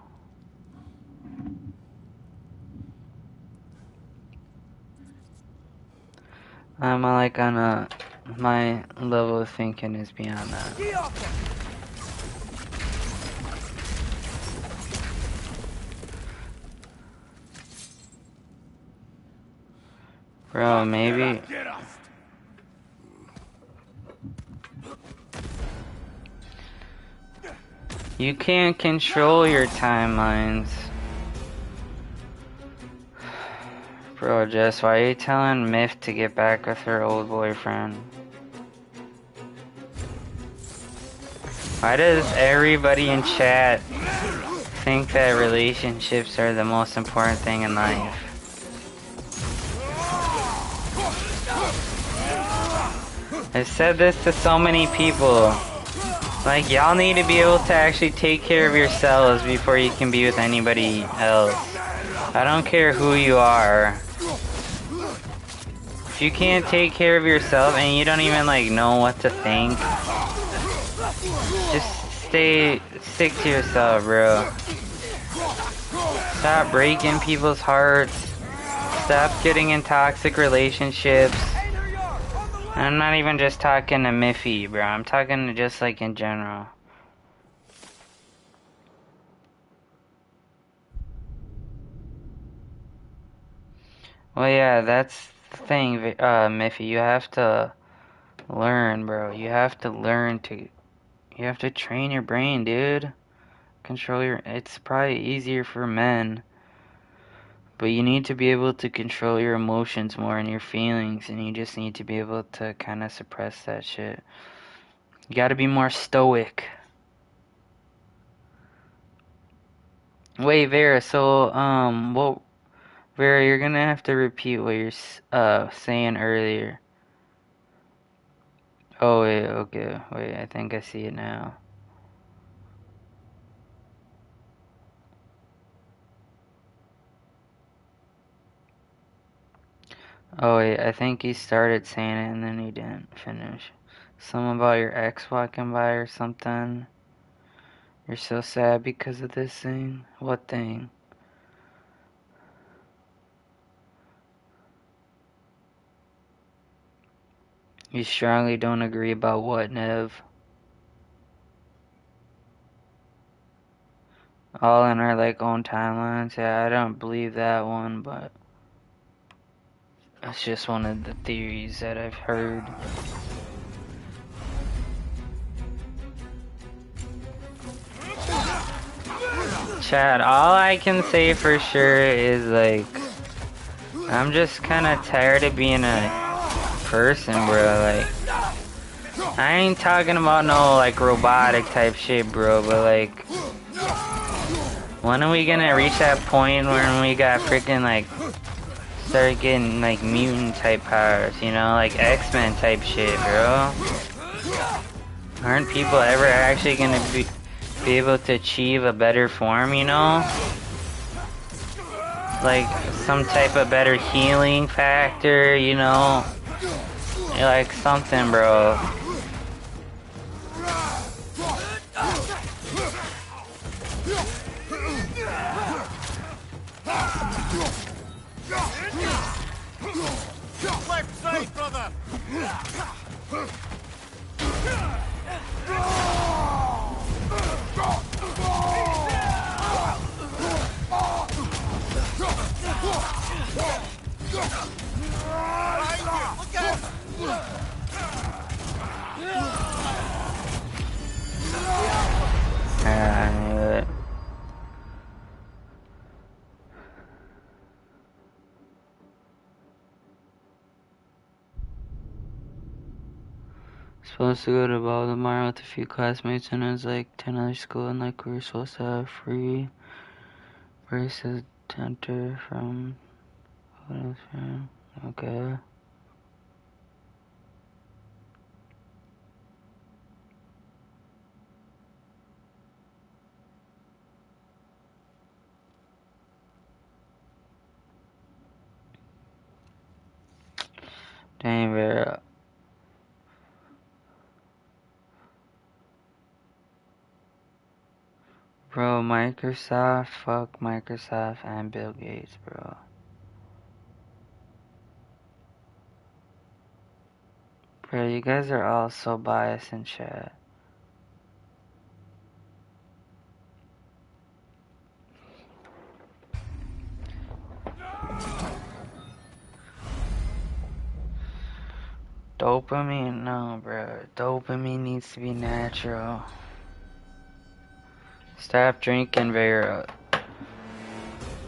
I'm like on a my level of thinking is beyond that. Bro, maybe you can't control your timelines. Bro, Jess, why are you telling Myth to get back with her old boyfriend? Why does everybody in chat think that relationships are the most important thing in life? I've said this to so many people. Like, y'all need to be able to actually take care of yourselves before you can be with anybody else. I don't care who you are. If you can't take care of yourself and you don't even like know what to think, just stick to yourself, bro. Stop breaking people's hearts. Stop getting in toxic relationships. And I'm not even just talking to Miffy, bro. I'm talking to just like in general. Well, yeah, that's the thing, Miffy. You have to learn, bro. You have to train your brain, dude. It's probably easier for men, but you need to be able to control your emotions more and your feelings, and you just need to be able to kind of suppress that shit. You gotta be more stoic. Wait, Vera, so, Vera, you're gonna have to repeat what you're, saying earlier. Oh, wait, okay, wait, I think I see it now. Oh, wait, I think he started saying it and then he didn't finish. Something about your ex walking by or something. You're so sad because of this thing? What thing? You strongly don't agree about what, Nev? All in our, like, own timelines? Yeah, I don't believe that one, but it's just one of the theories that I've heard. Chad, all I can say for sure is, like, I'm just kind of tired of being a person, bro. Like, I ain't talking about no, like, robotic type shit, bro, but, like, when are we gonna reach that point where we got freaking, like, start getting, like, mutant type powers, you know? Like, X-Men type shit, bro. Aren't people ever actually gonna be able to achieve a better form, you know? Like, some type of better healing factor, you know? Like, something, bro. Left side, brother! I knew it. Supposed to go to ball tomorrow with a few classmates and it was like 10 other school and like we were supposed to have free braces to enter from okay. Dang, Vera. Bro, Microsoft, fuck Microsoft and Bill Gates, bro. Bro, you guys are all so biased in chat. Dopamine? No, bro. Dopamine needs to be natural. Stop drinking, Vera.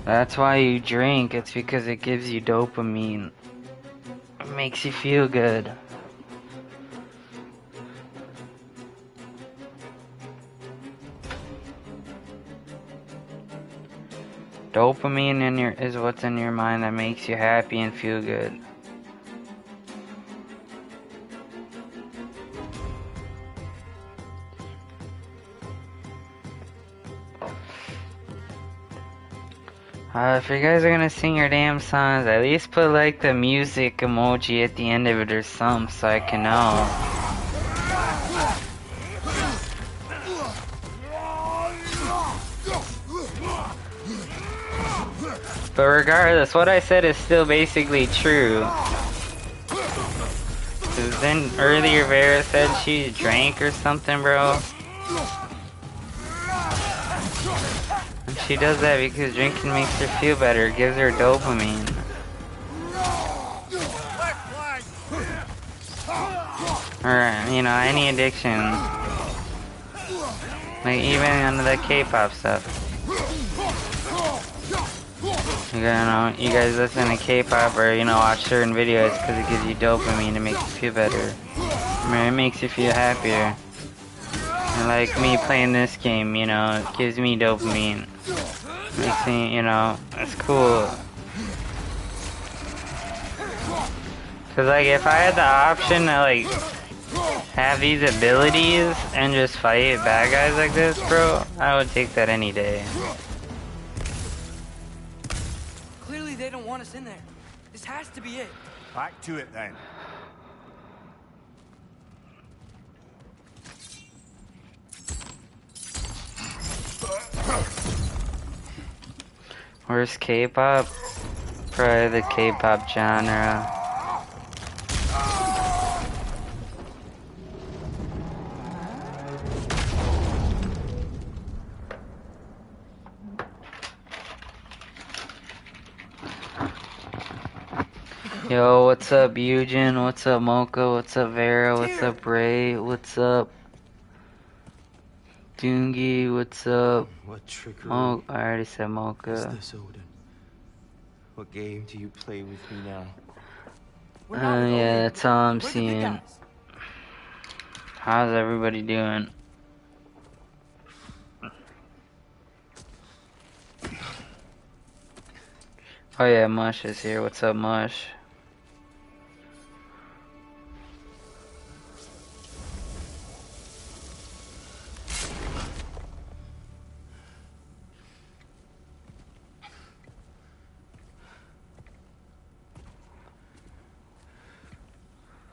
That's why you drink. It's because it gives you dopamine. It makes you feel good. Dopamine is what's in your mind that makes you happy and feel good. If you guys are gonna sing your damn songs, at least put like the music emoji at the end of it or something so I can know. But regardless, what I said is still basically true. Cause then earlier Vera said she drank or something, bro. And she does that because drinking makes her feel better, it gives her dopamine. Or, you know, any addiction. Like even under the K-pop stuff. You know, you guys listen to K-pop or, you know, watch certain videos because it gives you dopamine, it makes you feel better. I mean, it makes you feel happier. And like me playing this game, you know, it gives me dopamine. Makes me, you know, it's cool. Cause like if I had the option to like have these abilities and just fight bad guys like this, bro, I would take that any day. Clearly they don't want us in there. This has to be it. Back to it then. Worst K-pop? Probably the K-pop genre. Yo, what's up, Eugen? What's up, Mocha? What's up, Vera? What's up, Ray? What's up, Doongi? What's up? What trickery Oh, I already said is Mocha. this, Odin? What game do you play with me now? We're not with Yeah, Odin. that's all I'm We're the big seeing. guys. How's everybody doing? Oh yeah, Mush is here. What's up, Mush?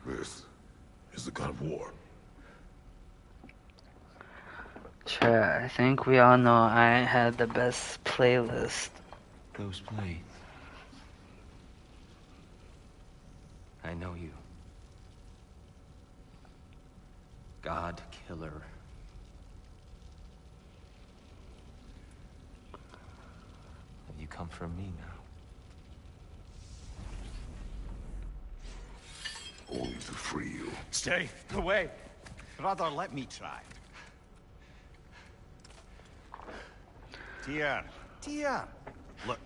This is the god of war. Chat, I think we all know I had the best playlist. Those blades. I know you. God killer. Have you come for me now? Only to free you. Stay away. Brother, let me try. Dear, dear. Look,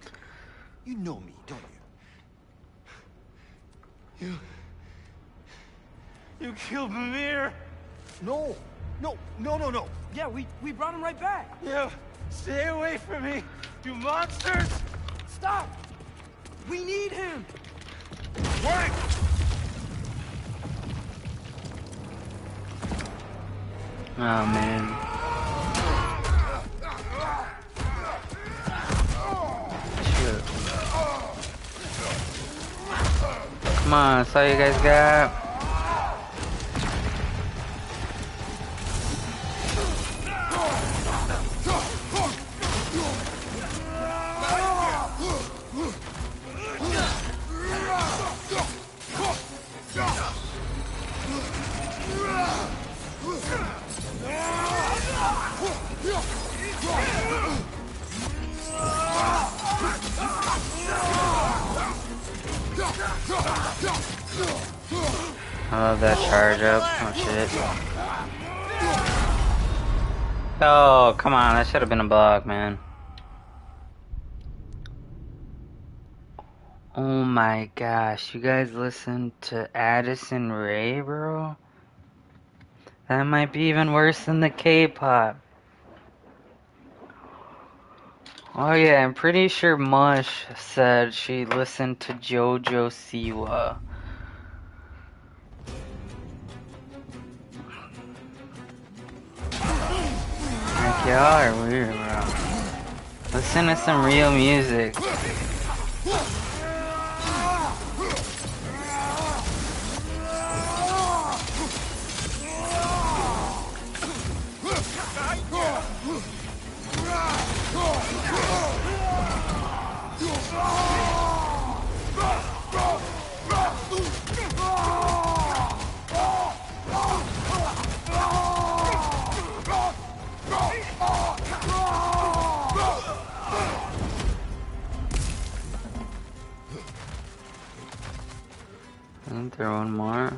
you know me, don't you? You killed Mimir. No. No. Yeah, we brought him right back. Yeah, stay away from me, you monsters. Stop! We need him! What? Oh man. Shoot. Come on, that's all you guys got. I love that charge up. Oh shit. Oh, come on, that should have been a block, man. Oh my gosh, you guys listen to Addison Rae, bro? That might be even worse than the K-pop. Oh yeah, I'm pretty sure Mush said she listened to JoJo Siwa. Like, y'all are weird, bro. Listen to some real music. Isn't there one more?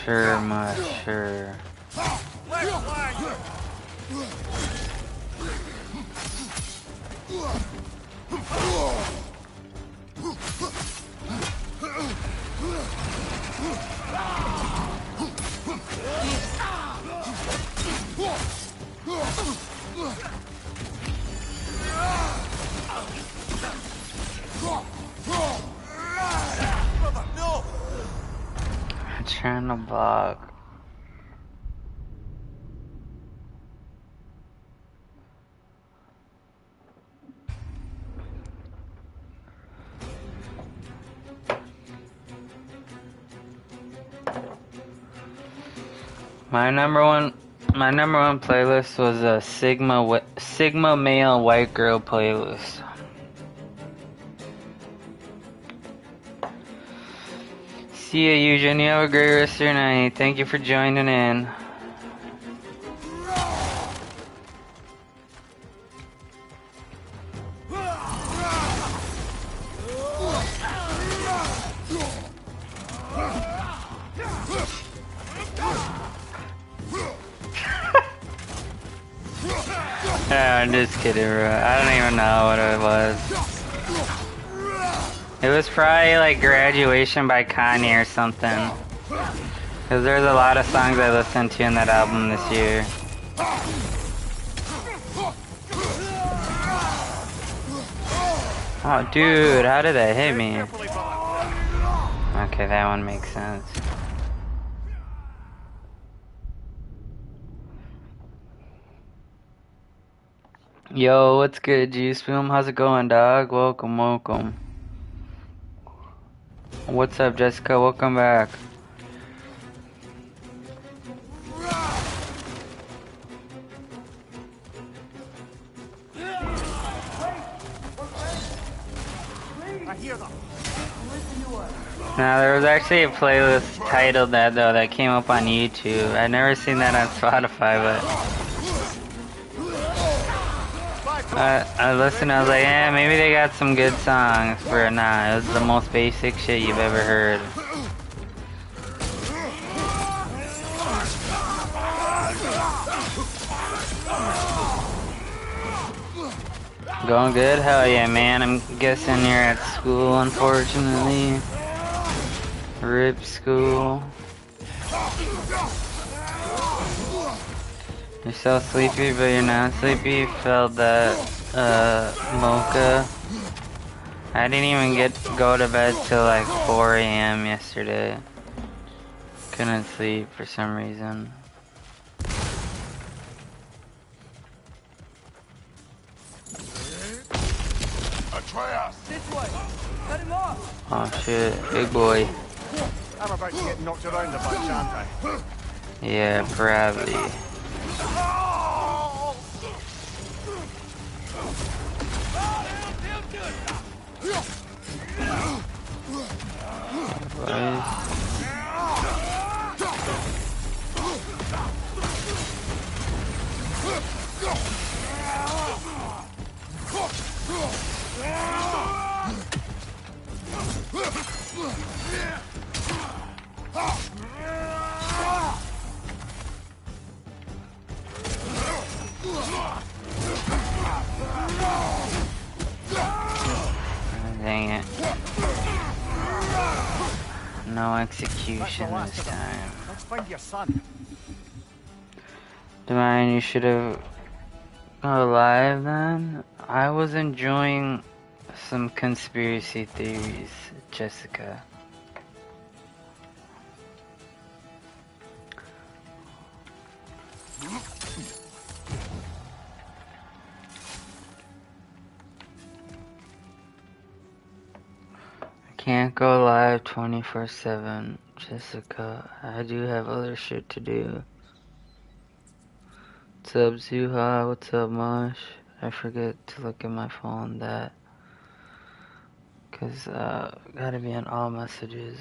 Sure, Mush, sure. I'm trying to block. My number one playlist was a Sigma male white girl playlist. See ya, Eugen. You have a great rest of your night. Thank you for joining in. I'm just kidding, bro. I don't even know what it was. It was probably like Graduation by Kanye or something. Because there's a lot of songs I listened to in that album this year. Oh, dude, how did that hit me? Okay, that one makes sense. Yo, what's good, G-Spoon? How's it going, dog? Welcome, welcome. What's up, Jessica? Welcome back. Now, there was actually a playlist titled that, though, that came up on YouTube. I've never seen that on Spotify, but... I listened, I was like, yeah, maybe they got some good songs, but nah, it was the most basic shit you've ever heard. Going good? Hell yeah, man. I'm guessing you're at school, unfortunately. RIP school. You're so sleepy, but you're not sleepy. Felt that, mocha. I didn't even go to bed till like 4 a.m. yesterday. Couldn't sleep for some reason. This way! Cut him off! Oh shit, big boy. I'm about to get knocked around a bunch, aren't I? Yeah, probably. Boys. Dang it. No execution this time. Let's find your son. Divine, you should have gone live then. I was enjoying some conspiracy theories, Jessica. Can't go live 24/7, Jessica. I do have other shit to do. What's up, Zuha? What's up, Mosh? I forget to look at my phone that. Cause, gotta be on all messages.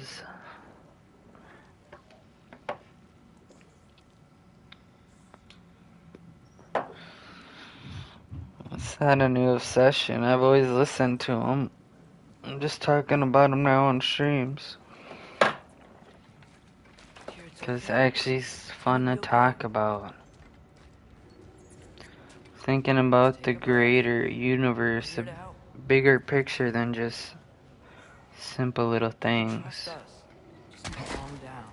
What's that a new obsession? I've always listened to them. I'm just talking about them now on streams. Cause actually it's fun to talk about. Thinking about the greater universe, a bigger picture than just simple little things. Trust us. Just calm down.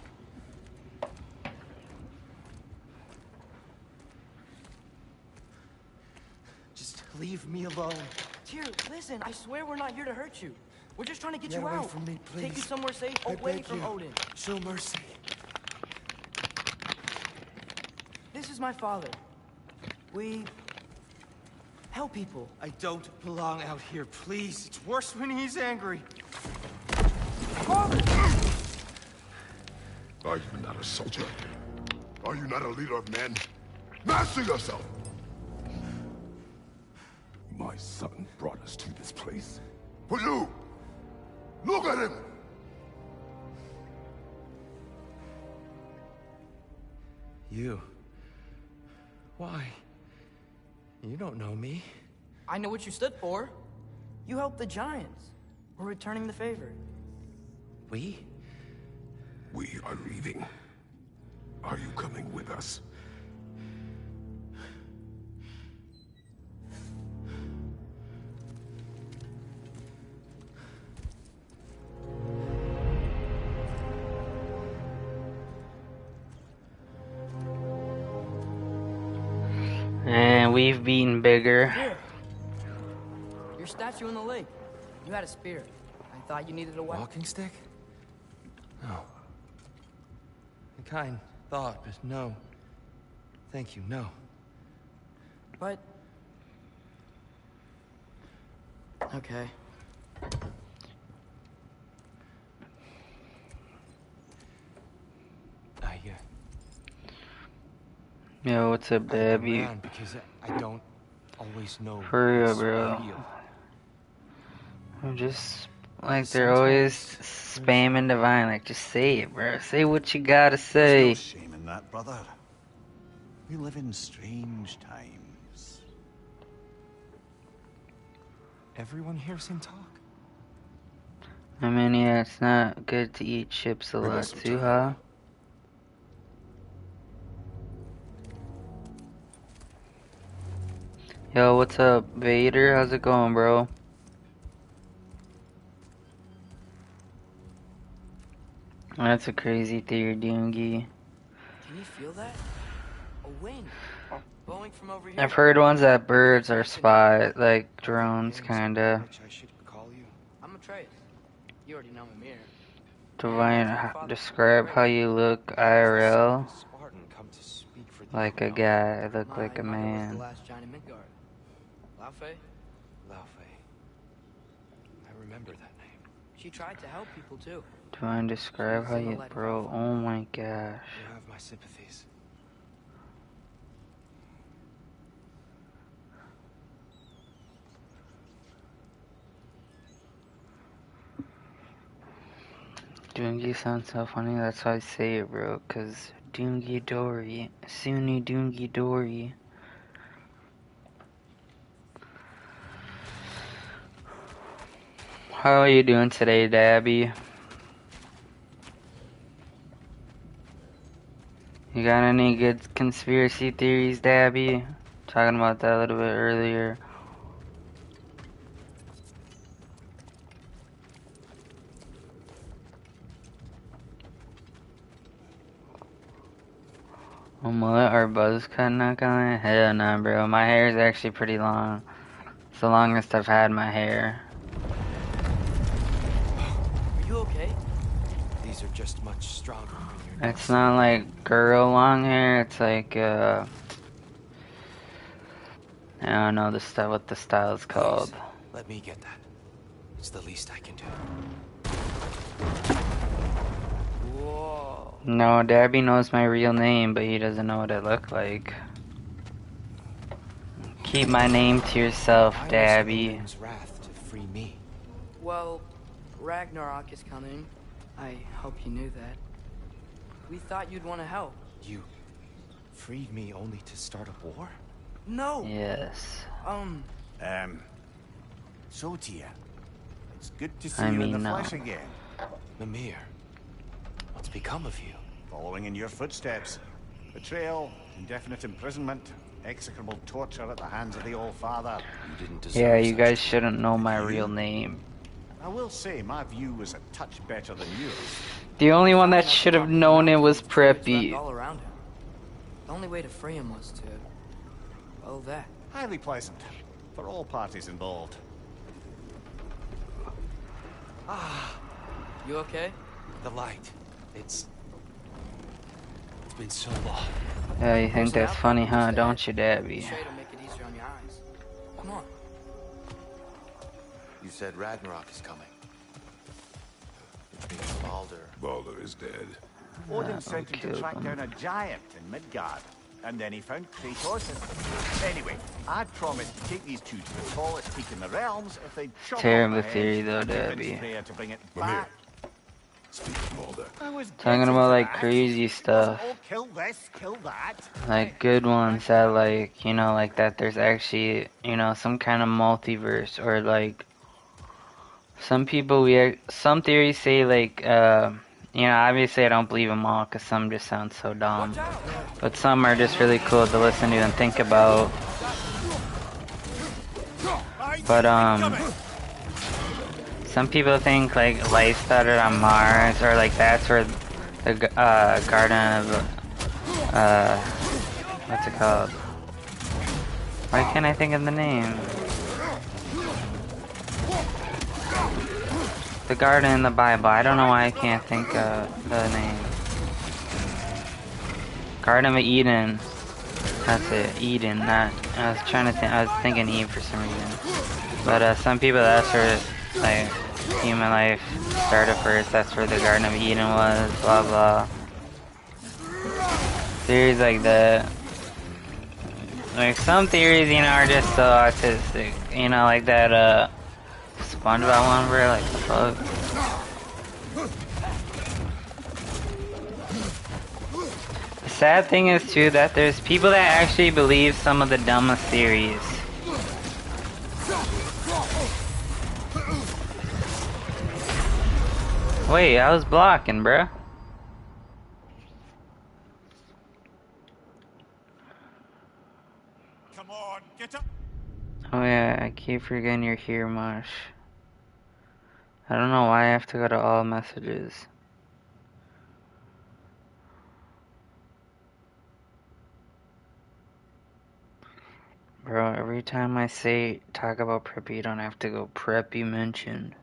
Just leave me alone. Tyr, listen, I swear we're not here to hurt you. We're just trying to get Get you away out. from me, Take you please. somewhere safe, I away beg from you. Odin. Show mercy. This is my father. We help people. I don't belong out here, please. It's worse when he's angry. Father! Are you not a soldier? Are you not a leader of men? Master yourself! My son brought us to this place. For you! Look at him! You. Why? You don't know me. I know what you stood for. You helped the Giants. We're returning the favor. We? We are leaving. Are you coming with us? And we've been bigger. Here. Your statue in the lake. You had a spear. I thought you needed a weapon. Walking stick? No. A kind thought, but no. Thank you, no. But... okay. Yo, what's up, Dab? You Because I don't always know. for real, what's bro? real. I'm just like they're always spamming Divine. Like, just say it, bro. Say what you gotta say. There's no shame in that, brother. We live in strange times. everyone hears him talk. I mean, yeah, it's not good to eat chips a Bring lot us some too, time. huh? Yo, what's up, Vader? How's it going, bro? That's a crazy theory, Doongie. Can you feel that? A wind blowing from over here. I've heard ones that birds are It's spy, like drones, kinda. Which I should call you. I'm Atreus. You already know me, Mir. Divine, describe how you look IRL. Spartan come to speak for the Like a unknown. guy, I look My like a mother was the man. last giant in Midgard. Laufey? Lao Fei. I remember that name. She tried to help people too. Divine, describe how you, bro. Oh my gosh. You have my sympathies. Doongie sounds so funny, that's why I say it, bro. Cause Doongie Dory. Sunni Doongie Dory. How are you doing today, Dabby? You got any good conspiracy theories, Dabby? Talking about that a little bit earlier. A mullet or buzz cut, not gonna lie? Hell nah, bro. My hair is actually pretty long. It's the longest I've had my hair. Are you okay? These are just much stronger when you're It's not like girl long hair, it's like, I don't know the stuff, what the style is called. Please, let me get that. It's the least I can do. Whoa. No, Dabby knows my real name, but he doesn't know what I look like. Keep my name to yourself, Why was Dabby. Odin's wrath to free me? Well, Ragnarok is coming. I hope you knew that. We thought you'd want to help. You freed me only to start a war? No! Yes. So Tia, it's good to see I you in mean, the no. flesh again. Mimir, what's become of you? Following in your footsteps. Betrayal, indefinite imprisonment, execrable torture at the hands of the Old Father. You didn't deserve Yeah, you such guys treatment. shouldn't know my real name. I will say, my view was a touch better than yours. The only one that Found out should the have top of the known it mountain was with spirits wrapped Preppy. all around him. The only way to free him was to... well, that. Highly pleasant for all parties involved. You okay? The light. It's been so long. Yeah, you think There's an that's outlet funny, just huh? ahead. Don't you, Dabby? Shade will make it easier on your eyes. Come on. You said Ragnarok is coming. Which means Baldur. Baldur is dead. Odin sent him to killed track him. down a giant in Midgard, and then he found Kratos. Anyway, I'd promised to take these two to the tallest peak in the realms if they'd chop Terrible off my head theory, though, and convince Debbie. Freya to bring it Mimir. back. Speak of Baldur. I was Talking getting about to like that. crazy stuff. Oh, kill this, kill that. Like good ones that like, you know, like that there's actually, you know, some kind of multiverse or like some people some theories say like, you know, obviously I don't believe them all because some just sound so dumb. But some are just really cool to listen to and think about. But some people think like life started on Mars or like that's where the Garden of what's it called? Why can't I think of the name? The garden in the Bible. I don't know why I can't think of the name. Garden of Eden. That's it. Eden. Not. I was trying to think. I was thinking Eve for some reason. But some people, that's where like human life started first. That's where the Garden of Eden was. Blah blah. Theories like that. Like some theories, you know, are just so autistic. You know, like that SpongeBob one where like the fuck. The sad thing is too that there's people that actually believe some of the dumbest theories. Wait, I was blocking, bruh. Come on, get up. Oh yeah, I keep forgetting you're here, Mush. I don't know why I have to go to all messages. Bro, every time I say talk about preppy, you don't have to go preppy mentioned.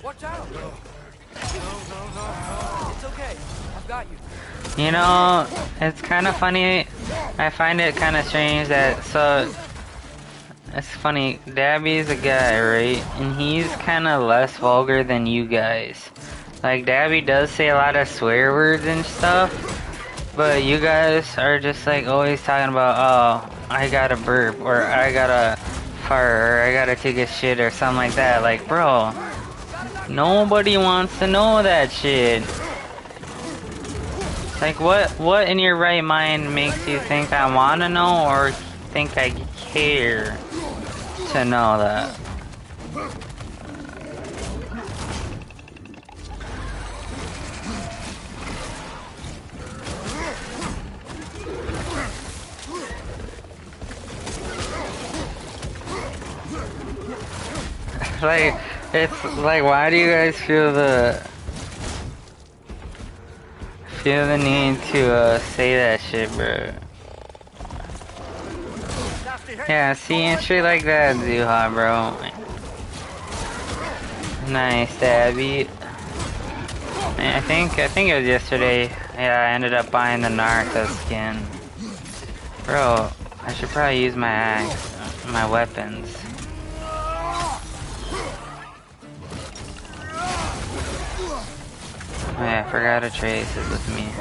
Watch out! No, it's okay. I've got you. You know, it's kind of funny. I find it kind of strange that, so, it's funny. Dabby's a guy, right? And he's kind of less vulgar than you guys. Like, Dabby does say a lot of swear words and stuff. But you guys are just like always talking about, oh, I gotta burp, or I gotta fart, or I gotta take a shit, or something like that. Like, bro, nobody wants to know that shit. Like, what in your right mind makes you think I wanna know, or think I care to know that? Like, it's like, why do you guys feel the need to say that shit, bro? Yeah, see, and shit like that, Zuha, bro. Nice, Abby. I think it was yesterday. Yeah, I ended up buying the Narca skin. Bro, I should probably use my axe, my weapons. Oh yeah, I forgot to trace it with me.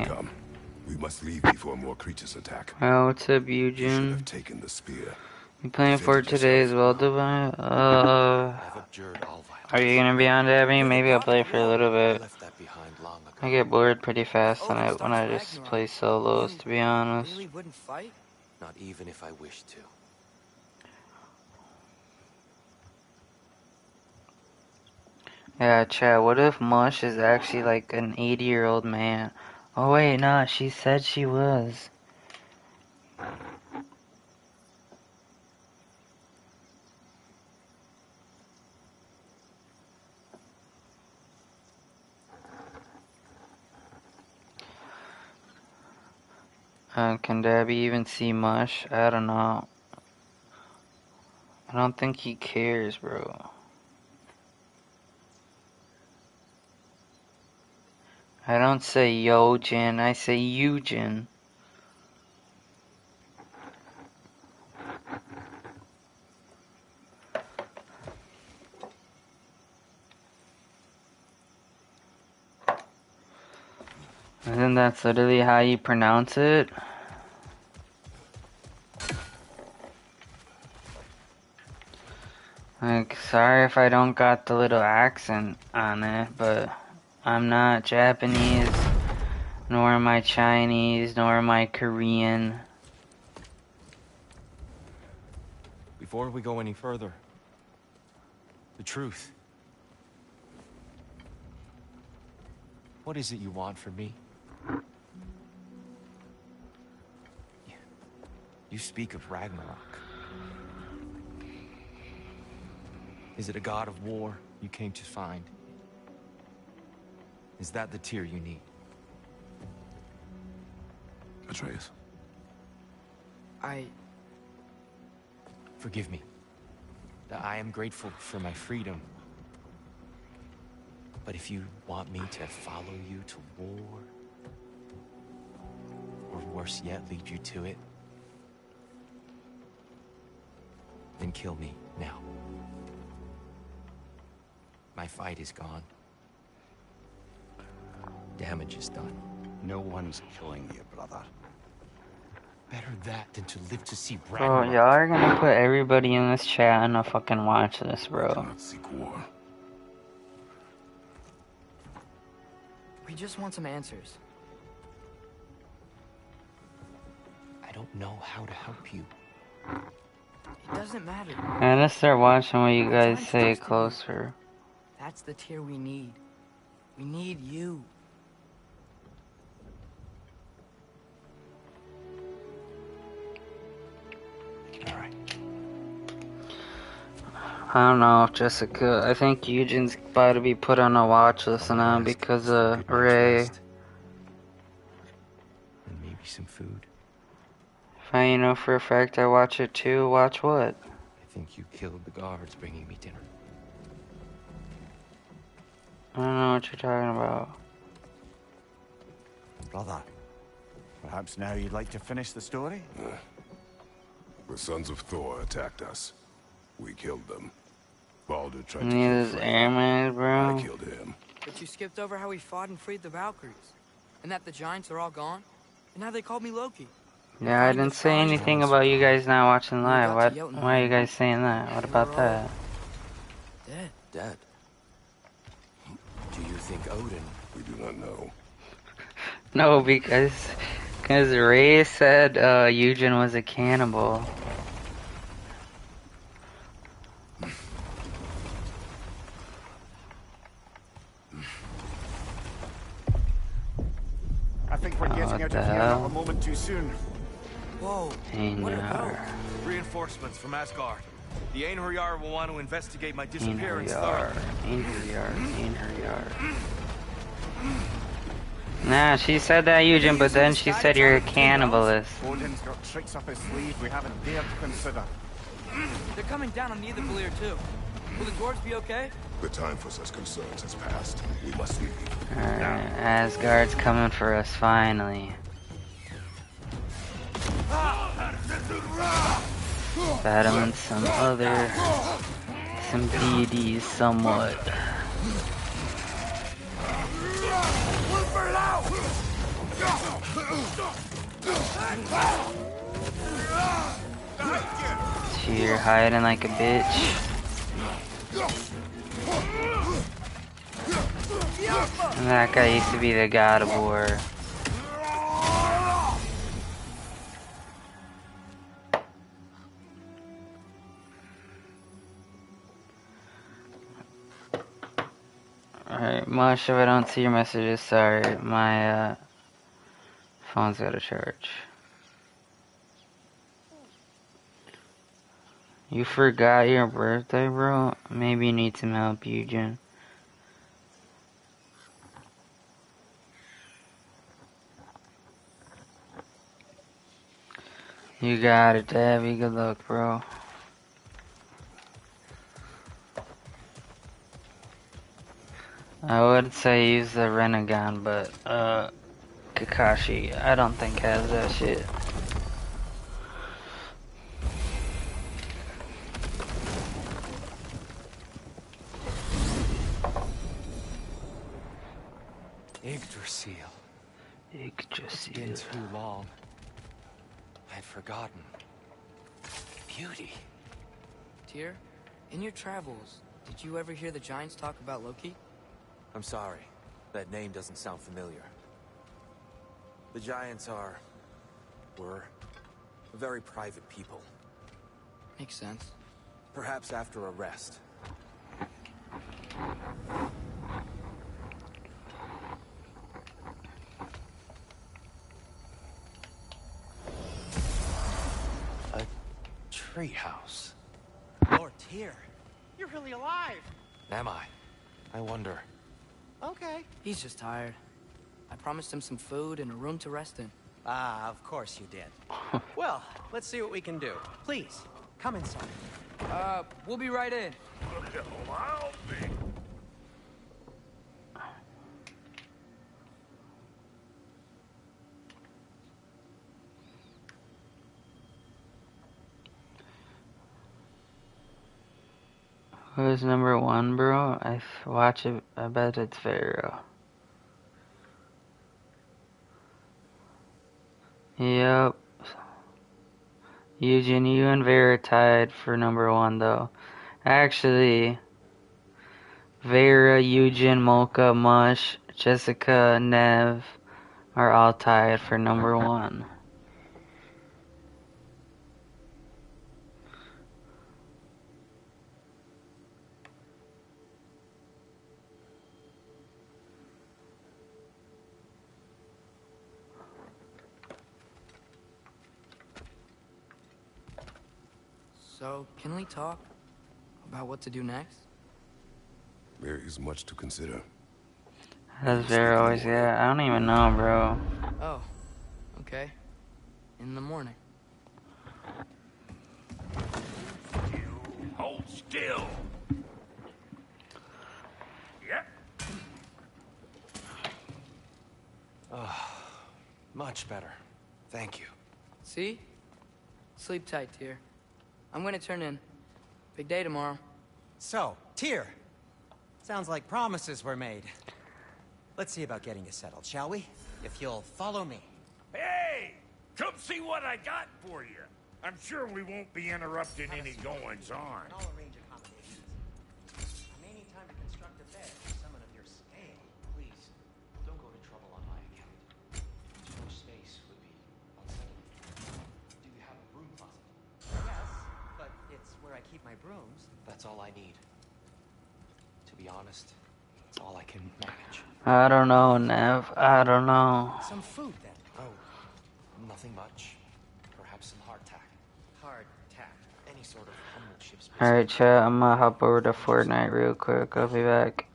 Come. We must leave before more creatures attack. Oh, what's up, You should have Eugene? taken the spear. You playing for it Defended today as well, yourself. Divine? I've abjured all violence. Are you gonna be on, Debbie? Maybe I'll play for a little I bit. left that behind long ago. I get bored pretty If fast when Odin I starts just Ragnarok, play solos, you to be honest. really wouldn't fight? Not even if I wished to. Yeah, Chad, what if Mush is actually like an 80-year-old man? Oh wait, no, she said she was. Can Dabby even see Mush? I don't know. I don't think he cares, bro. I don't say yo, Jin, I say you, Jin. Isn't that literally how you pronounce it? Like, sorry if I don't got the little accent on it, but I'm not Japanese, nor am I Chinese, nor am I Korean. Before we go any further, the truth. What is it you want from me? You speak of Ragnarok. Is it a god of war you came to find? Is that the tear you need? Atreus. Forgive me. I am grateful for my freedom. But if you want me to follow you to war, or worse yet, lead you to it, then kill me now. My fight is gone. Damage is done. No one's killing you, brother. Better that than to live to see Bro, Ragnarok. y'all are gonna put everybody in this chat and fucking watch this, Do bro. not seek war. We just want some answers. I don't know how to help you. It doesn't matter. I'm gonna start watching what you guys Giants say trusted you. closer. That's the tier we need. We need you. All right. I don't know, Jessica. I think Eugen's about to be put on a watch list now because of Good night's Ray. rest. And maybe some food. If I know for a fact I watch it too, watch what? I think you killed the guards bringing me dinner. I don't know what you're talking about. Brother, perhaps now you'd like to finish the story? The sons of Thor attacked us. We killed them. Baldur tried to Any of kill those Freyr. airmen, bro? I killed him. But you skipped over how we fought and freed the Valkyries. And that the Giants are all gone. And now they called me Loki. Yeah, I didn't say anything about you guys not watching live. got to What? Jotun. Why are you guys saying that? What about that? Dead. Dead. Do you think Odin? We do not know. No, because Ray said Eugen was a cannibal. I think we're getting What out of the here hell? not a moment too soon. Whoa. What Einar. about? Reinforcements from Asgard. The Einherjar will want to investigate my disappearance Einherjar. thoroughly. Einherjar. Nah, she said that, Eugen, but then she said you're a cannibalist. Odin's got tricks up his sleeve we haven't dared to consider. They're coming down on the Valir too. Will the dwarves be okay? The time for such concerns has passed. We must leave. Alright, Asgard's coming for us finally. Battling some deities somewhat. You're hiding like a bitch. And that guy used to be the god of war. Alright, Mosh, if I don't see your messages, sorry. My phone's got a charge. You forgot your birthday, bro? Maybe you need some help, Eugen. You got it, Davey. Good luck, bro. I would say use the Renegon, but, Kakashi, I don't think has that shit. Yggdrasil. It's been too long. I'd forgotten. Beauty. Tyr, in your travels, did you ever hear the Giants talk about Loki? I'm sorry. That name doesn't sound familiar. The Giants were very private people. Makes sense. Perhaps after a rest. A treehouse. Lord Tyr, you're really alive. Am I? I wonder. Okay. He's just tired. I promised him some food and a room to rest in. Ah, of course you did. Well, let's see what we can do. Please, come inside. We'll be right in. Who's number one, bro? Watch it. I bet it's Vero. Yep. Eugene, you and Vera tied for number one, though. Actually, Vera, Eugen, Mocha, Mush, Jessica, Nev are all tied for number one. So, can we talk about what to do next? There is much to consider. That's Vera always, yeah. I don't even know, bro. Oh, okay. In the morning. Hold still. Yep. Much better. Thank you. See? Sleep tight, dear. I'm gonna turn in. Big day tomorrow. So, Tyr. Sounds like promises were made. Let's see about getting you settled, shall we? If you'll follow me. Hey! Come see what I got for you. I'm sure we won't be interrupting any goings-on. And I'll arrange accommodations. I may need time to construct a bed for someone of your scale. Please, don't go to trouble on my account. Too much space would be unsettling. Do you have a broom closet? Yes, but it's where I keep my brooms. That's all I need. To be honest, it's all I can manage. I don't know, Nev. I don't know. Some food, then. Oh, nothing much. Perhaps some hardtack. Hardtack. Any sort of humble ship's Alright, chat. I'm gonna hop over to Fortnite real quick. I'll be back.